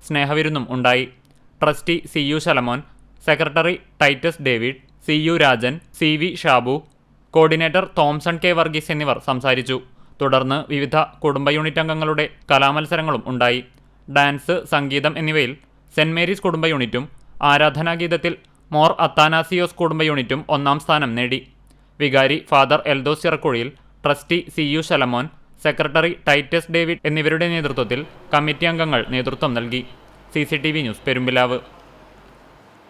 സ്നേഹവിരുന്നും ഉണ്ടായി. Trustee CU Shalamon, secretary Titus David, CU Rajan, CV Shabu, coordinator Thomson K Varghese എന്നിവർ സംസാരിച്ചു. തുടർന്ന് വിവിധ കുടുംബ യൂണിറ്റ് അംഗങ്ങളുടെ കലാമത്സരങ്ങളും ഉണ്ടായി. ഡാൻസ്, സംഗീതം എന്നിവയിൽ സെന്റ് മേരീസ് കുടുംബ യൂണിറ്റും ആരാധനാഗീതത്തിൽ മോർ അത്താനാസിയോസ് കുടുംബ യൂണിറ്റും 1ാം സ്ഥാനം നേടി. വികാരി father Eldhose Chirakuzhiyil, trustee CU Shalamon, secretary Titus David എന്നിവരുടെ നേതൃത്വത്തിൽ കമ്മിറ്റി അംഗങ്ങൾ നേതൃത്വം നൽകി. CCTV news Perumpilavu.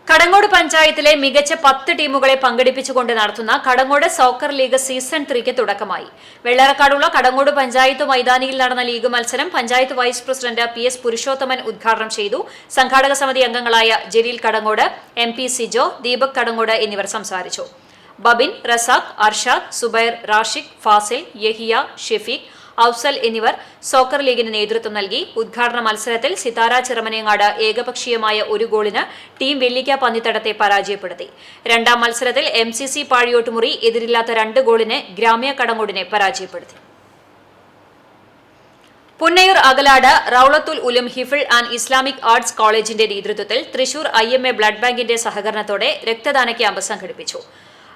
കടങ്ങോട് പഞ്ചായത്തിലെ മികച്ച 10 ടീമുകളെ പങ്കെടുപ്പിച്ചുകൊണ്ട് നടത്തുന്ന കടങ്ങോട് സോക്കർ ലീഗ് സീസൺ 3ക്ക് തുടക്കമായി. വെള്ളറക്കാടുള്ള കടങ്ങോട് പഞ്ചായത്ത് മൈതാനിയിൽ നടന്ന ലീഗ് മത്സരം panchayat vice president PS Purushothaman ഉദ്ഘാടനം ചെയ്തു. സംഘാടക സമിതി അംഗങ്ങളായ ജലീൽ കടങ്ങോട്, MP സിജോ, ദീപക് കടങ്ങോട് എന്നിവർ സംസാരിച്ചു. ബബിൻ, റസാഖ്, അർഷാദ്, സുബൈർ, റാഷിഖ്, ഫാസിൽ, യഹിയ, ഷെഫീഖ്, ഔസൽ എന്നിവർ സോക്കർ ലീഗിന് നേതൃത്വം നൽകി. ഉദ്ഘാടന മത്സരത്തിൽ സിതാര ചിറമനേങ്ങാട് ഏകപക്ഷീയമായ 1 ഗോളിന് ടീം വെള്ളിക്ക പന്നിത്തടത്തെ പരാജയപ്പെടുത്തി. 2ാം മത്സരത്തിൽ MCC പാഴിയോട്ടുമുറി എതിരില്ലാത്ത 2 ഗോളിന് ഗ്രാമ്യ കടങ്ങോടിനെ പരാജയപ്പെടുത്തി. Punnayur Akalad Raulathul Ulum Hifz and Islamic arts കോളേജിന്റെ നേതൃത്വത്തിൽ തൃശൂർ IMA ബ്ലഡ് ബാങ്കിന്റെ സഹകരണത്തോടെ രക്തദാന ക്യാമ്പ് സംഘടിപ്പിച്ചു.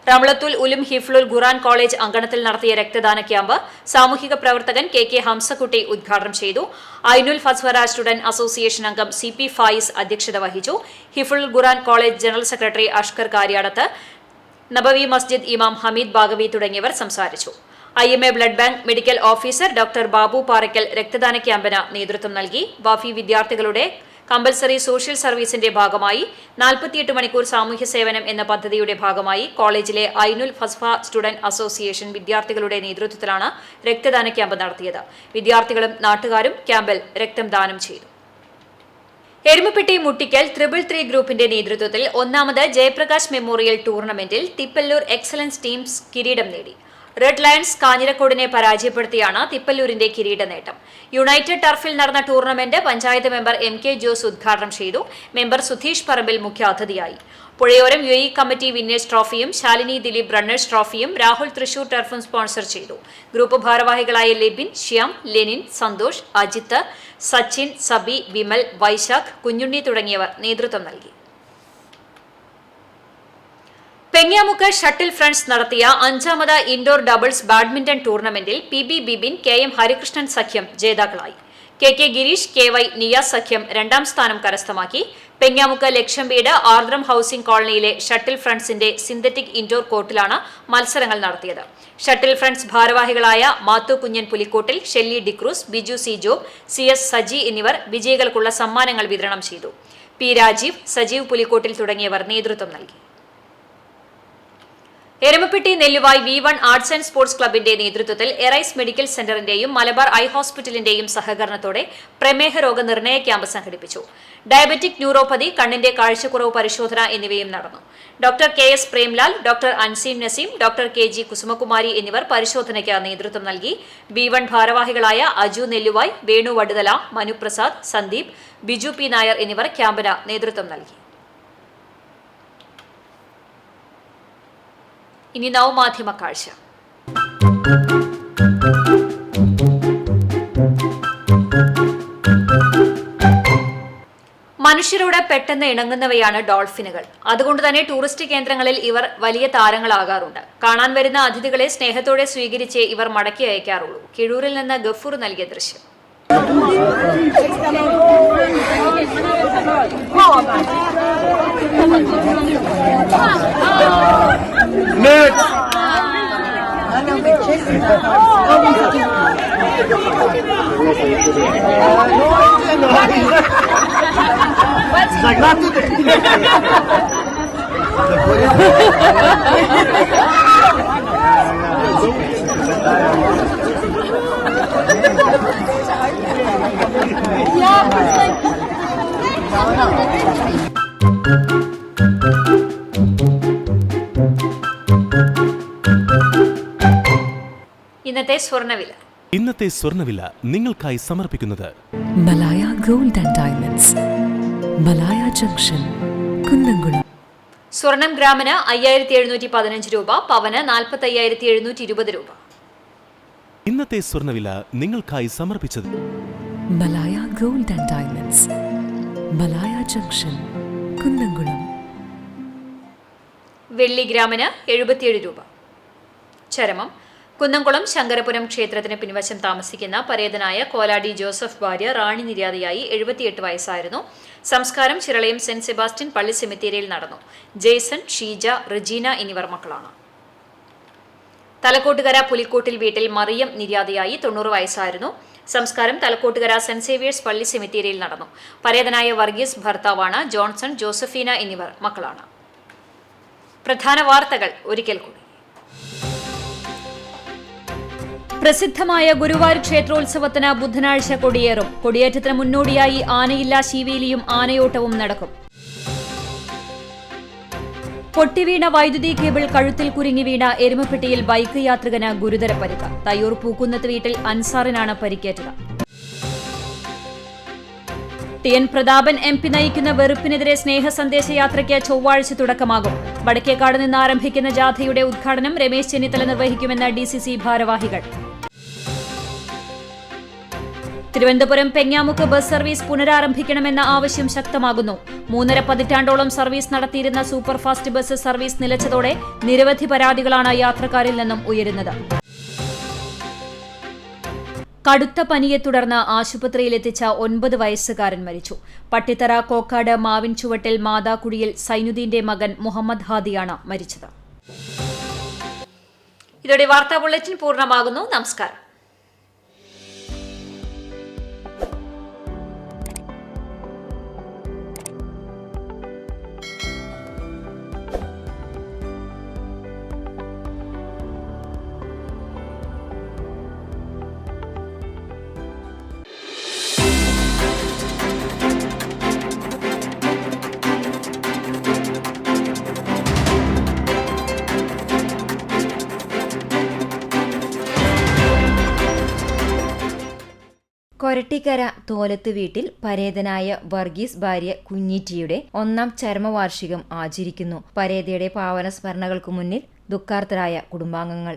റംളത്തുൽ ഉലും ഹിഫ്ലുൽ ഖുറാൻ കോളേജ് അങ്കണത്തിൽ നടത്തിയ രക്തദാന ക്യാമ്പ് സാമൂഹിക പ്രവർത്തകൻ KK ഹംസക്കുട്ടി ഉദ്ഘാടനം ചെയ്തു. ഐനുൽ ഫസ്വറ സ്റ്റുഡന്റ് അസോസിയേഷൻ അംഗം CP ഫായിസ് അധ്യക്ഷത വഹിച്ചു. Hiflul Quran college general secretary Ashkar Kariyadath, Nabawi Masjid ഇമാം ഹമീദ് ബാഗവി തുടങ്ങിയവർ സംസാരിച്ചു. IMA blood bank medical officer doctor Babu Parakkal രക്തദാന ക്യാമ്പിന് നേതൃത്വം നൽകി. വാഫി വിദ്യാർത്ഥികളുടെ കമ്പൽസറി സോഷ്യൽ സർവീസിന്റെ ഭാഗമായി 48 മണിക്കൂർ സാമൂഹ്യ സേവനം എന്ന പദ്ധതിയുടെ ഭാഗമായി കോളേജിലെ ഐനുൽ ഫസ്ഫ സ്റ്റുഡന്റ് അസോസിയേഷൻ വിദ്യാർത്ഥികളുടെ നേതൃത്വത്തിലാണ് രക്തദാന ക്യാമ്പ് നടത്തിയത്. വിദ്യാർത്ഥികളും നാട്ടുകാരും ക്യാമ്പിൽ രക്തം ദാനം ചെയ്തു. എരുമപ്പെട്ടി മുട്ടിക്കൽ 333 ഗ്രൂപ്പിന്റെ നേതൃത്വത്തിൽ 1ാമത് ജയപ്രകാശ് മെമ്മോറിയൽ ടൂർണമെന്റിൽ തിപ്പല്ലൂർ എക്സലൻസ് ടീംസ് കിരീടം നേടി. റെഡ് ലയൺസ് കാഞ്ഞിരക്കോടിനെ പരാജയപ്പെടുത്തിയാണ് തിപ്പല്ലൂരിന്റെ കിരീട നേട്ടം. യുണൈറ്റഡ് ടർഫിൽ നടന്ന tournament panchayat member MK Jose ഉദ്ഘാടനം ചെയ്തു. മെമ്പർ സുധീഷ് പറമ്പിൽ മുഖ്യാതിഥിയായി. പുഴയോരം UAE കമ്മിറ്റി വിന്നേഴ്സ് ട്രോഫിയും ശാലിനി ദിലീപ് റണ്ണേഴ്സ് ട്രോഫിയും രാഹുൽ തൃശൂർ ടർഫും സ്പോൺസർ ചെയ്തു. ഗ്രൂപ്പ് ഭാരവാഹികളായ ലെബിൻ, ശ്യാം, ലെനിൻ, സന്തോഷ്, അജിത്ത്, സച്ചിൻ, സബി, വിമൽ, വൈശാഖ്, കുഞ്ഞുണ്ണി തുടങ്ങിയവർ നേതൃത്വം നൽകി. പെങ്ങാമുക്ക് ഷട്ടിൽ ഫ്രണ്ട്സ് നടത്തിയ 5ാമത് ഇൻഡോർ ഡബിൾസ് ബാഡ്മിന്റൺ ടൂർണമെന്റിൽ PB ബിബിൻ KM ഹരികൃഷ്ണൻ സഖ്യം ജേതാക്കളായി. കെ ഗിരീഷ്, KY നിയാസ് സഖ്യം 2ാം സ്ഥാനം കരസ്ഥമാക്കി. പെങ്ങാമുക്ക് ലക്ഷംവീട് ആർദ്രം ഹൌസിംഗ് കോളനിയിലെ ഷട്ടിൽ ഫ്രണ്ട്സിന്റെ സിന്തറ്റിക് ഇൻഡോർ കോർട്ടിലാണ് മത്സരങ്ങൾ നടത്തിയത്. ഷട്ടിൽ ഫ്രണ്ട്സ് ഭാരവാഹികളായ മാത്തു കുഞ്ഞൻ പുലിക്കോട്ടിൽ, ഷെല്ലി ഡിക്രൂസ്, ബിജു സി ജോബ്, CS സജി എന്നിവർ വിജയികൾക്കുള്ള സമ്മാനങ്ങൾ വിതരണം ചെയ്തു. P രാജീവ്, സജീവ് പുലിക്കോട്ടിൽ തുടങ്ങിയവർ നേതൃത്വം നൽകി. Erumapetty Nelluvai V1 arts and sports ക്ലബിന്റെ നേതൃത്വത്തിൽ എറൈസ് മെഡിക്കൽ സെന്ററിന്റെയും മലബാർ ഐ ഹോസ്പിറ്റലിന്റെയും സഹകരണത്തോടെ പ്രമേഹ രോഗ നിർണയ ക്യാമ്പ് സംഘടിപ്പിച്ചു. ഡയബറ്റിക് ന്യൂറോപ്പതി, കണ്ണിന്റെ കാഴ്ചക്കുറവ് പരിശോധന എന്നിവയും നടന്നു. Doctor KS Premlal, doctor Anseem Naseem, doctor KG Kusumakumari എന്നിവർ പരിശോധനയ്ക്ക് നേതൃത്വം നൽകി. V1 ഭാരവാഹികളായ അജു നെല്ലുവായ്, വേണു വടുതല, മനുപ്രസാദ്, സന്ദീപ്, ബിജു P നായർ എന്നിവർ ക്യാമ്പിന് നേതൃത്വം നൽകി. ഇനി നവമാധ്യമ കാഴ്ച. മനുഷ്യരോട് പെട്ടെന്ന് ഇണങ്ങുന്നവയാണ് ഡോൾഫിനുകൾ. അതുകൊണ്ട് തന്നെ ടൂറിസ്റ്റ് കേന്ദ്രങ്ങളിൽ ഇവർ വലിയ താരങ്ങളാകാറുണ്ട്. കാണാൻ വരുന്ന അതിഥികളെ സ്നേഹത്തോടെ സ്വീകരിച്ചേ ഇവർ മടക്കി അയക്കാറുള്ളൂ. കിഴൂരിൽ നിന്ന് ഗഫൂർ നൽകിയ ദൃശ്യം. ഇന്നത്തെ സ്വർണ്ണവില നിങ്ങൾക്കായി സമർപ്പിക്കുന്നത് Malaya gold and diamonds, Malaya junction, Kunnamkulam. സ്വർണം ഗ്രാമിന് 5715 രൂപ, പവന് 45,720 രൂപ. ഇന്നത്തെ സ്വർണ്ണവില നിങ്ങൾക്കായി സമർപ്പിച്ചത് Malaya gold and diamonds, Malaya junction, Kunnamkulam. വെള്ളി ഗ്രാമിന് 77 രൂപ. ചരമം കുന്നംകുളം ശങ്കരപുരം ക്ഷേത്രത്തിന് പിൻവശം താമസിക്കുന്ന പരേതനായ കോലാടി ജോസഫ് ഭാര്യ റാണി നിര്യാതയായി 78 വയസ്സായിരുന്നു. സംസ്കാരം ചിറളയം സെന്റ് സെബാസ്റ്റ്യൻ പള്ളി സെമിത്തേരിയിൽ നടന്നു. ജെയ്സൺ, ഷീജ, റജീന എന്നിവർ മക്കളാണ്. തലക്കോട്ടുകര പുലിക്കോട്ടിൽ വീട്ടിൽ മറിയം നിര്യാതയായി 90 വയസ്സായിരുന്നു. സംസ്കാരം തലക്കോട്ടുകര സെന്റ് സേവിയേഴ്സ് പള്ളി സെമിത്തേരിയിൽ നടന്നു. പരേതനായ വർഗീസ് ഭർത്താവാണ്. ജോൺസൺ, ജോസഫീന എന്നിവർ മക്കളാണ്. പ്രധാന വാർത്തകൾ ഒരിക്കൽ കൂടി. പ്രസിദ്ധമായ ഗുരുവായൂർ ക്ഷേത്രോത്സവത്തിന് ബുധനാഴ്ച കൊടിയേറും. കൊടിയേറ്റത്തിന് മുന്നോടിയായി ആനയില്ലാ ശീവേലിയും ആനയോട്ടവും നടക്കും. പൊട്ടിവീണ വൈദ്യുതി കേബിൾ കഴുത്തിൽ കുരുങ്ങി വീണ എരുമപ്പെട്ടിയിൽ ബൈക്ക് യാത്രികന് ഗുരുതര പരിക്ക്. തയ്യൂർ പൂക്കുന്നത്ത് വീട്ടിൽ അൻസാറിനാണ് പരിക്കേറ്റത്. TN പ്രതാപൻ MP നയിക്കുന്ന വെറുപ്പിനെതിരെ സ്നേഹ സന്ദേശ യാത്രയ്ക്ക് ചൊവ്വാഴ്ച തുടക്കമാകും. വടക്കേക്കാട് നിന്ന് ആരംഭിക്കുന്ന ജാഥയുടെ ഉദ്ഘാടനം രമേശ് ചെന്നിത്തല നിർവഹിക്കുമെന്ന് DCC ഭാരവാഹികൾ. തിരുവനന്തപുരം പെങ്ങാമുക്ക് ബസ് സർവീസ് പുനരാരംഭിക്കണമെന്ന ആവശ്യം ശക്തമാകുന്നു. 3.5 പതിറ്റാണ്ടോളം സർവീസ് നടത്തിയിരുന്ന സൂപ്പർഫാസ്റ്റ് ബസ് സർവീസ് നിലച്ചതോടെ നിരവധി പരാതികളാണ് യാത്രക്കാരിൽ നിന്നും ഉയരുന്നത്. കടുത്ത പനിയെ തുടർന്ന് ആശുപത്രിയിലെത്തിച്ച 9 വയസ്സുകാരൻ മരിച്ചു. പട്ടിത്തറ കോക്കാട് മാവിൻ ചുവട്ടിൽ മാതാക്കുടിയിൽ സൈനുദ്ദീന്റെ മകൻ മുഹമ്മദ് ഹാദിയാണ് മരിച്ചത്. ഇതോടെ വാർത്താ ബുള്ളറ്റിൻ പൂർണ്ണമാകുന്നു. നമസ്കാരം. കൊരട്ടിക്കര തോലത്ത് വീട്ടിൽ പരേതനായ വർഗീസ് ഭാര്യ കുഞ്ഞീറ്റിയുടെ 1ാം ചരമവാർഷികം ആചരിക്കുന്നു. പരേതയുടെ പാവന സ്മരണകൾക്കു മുന്നിൽ ദുഃഖാർത്തരായ കുടുംബാംഗങ്ങൾ.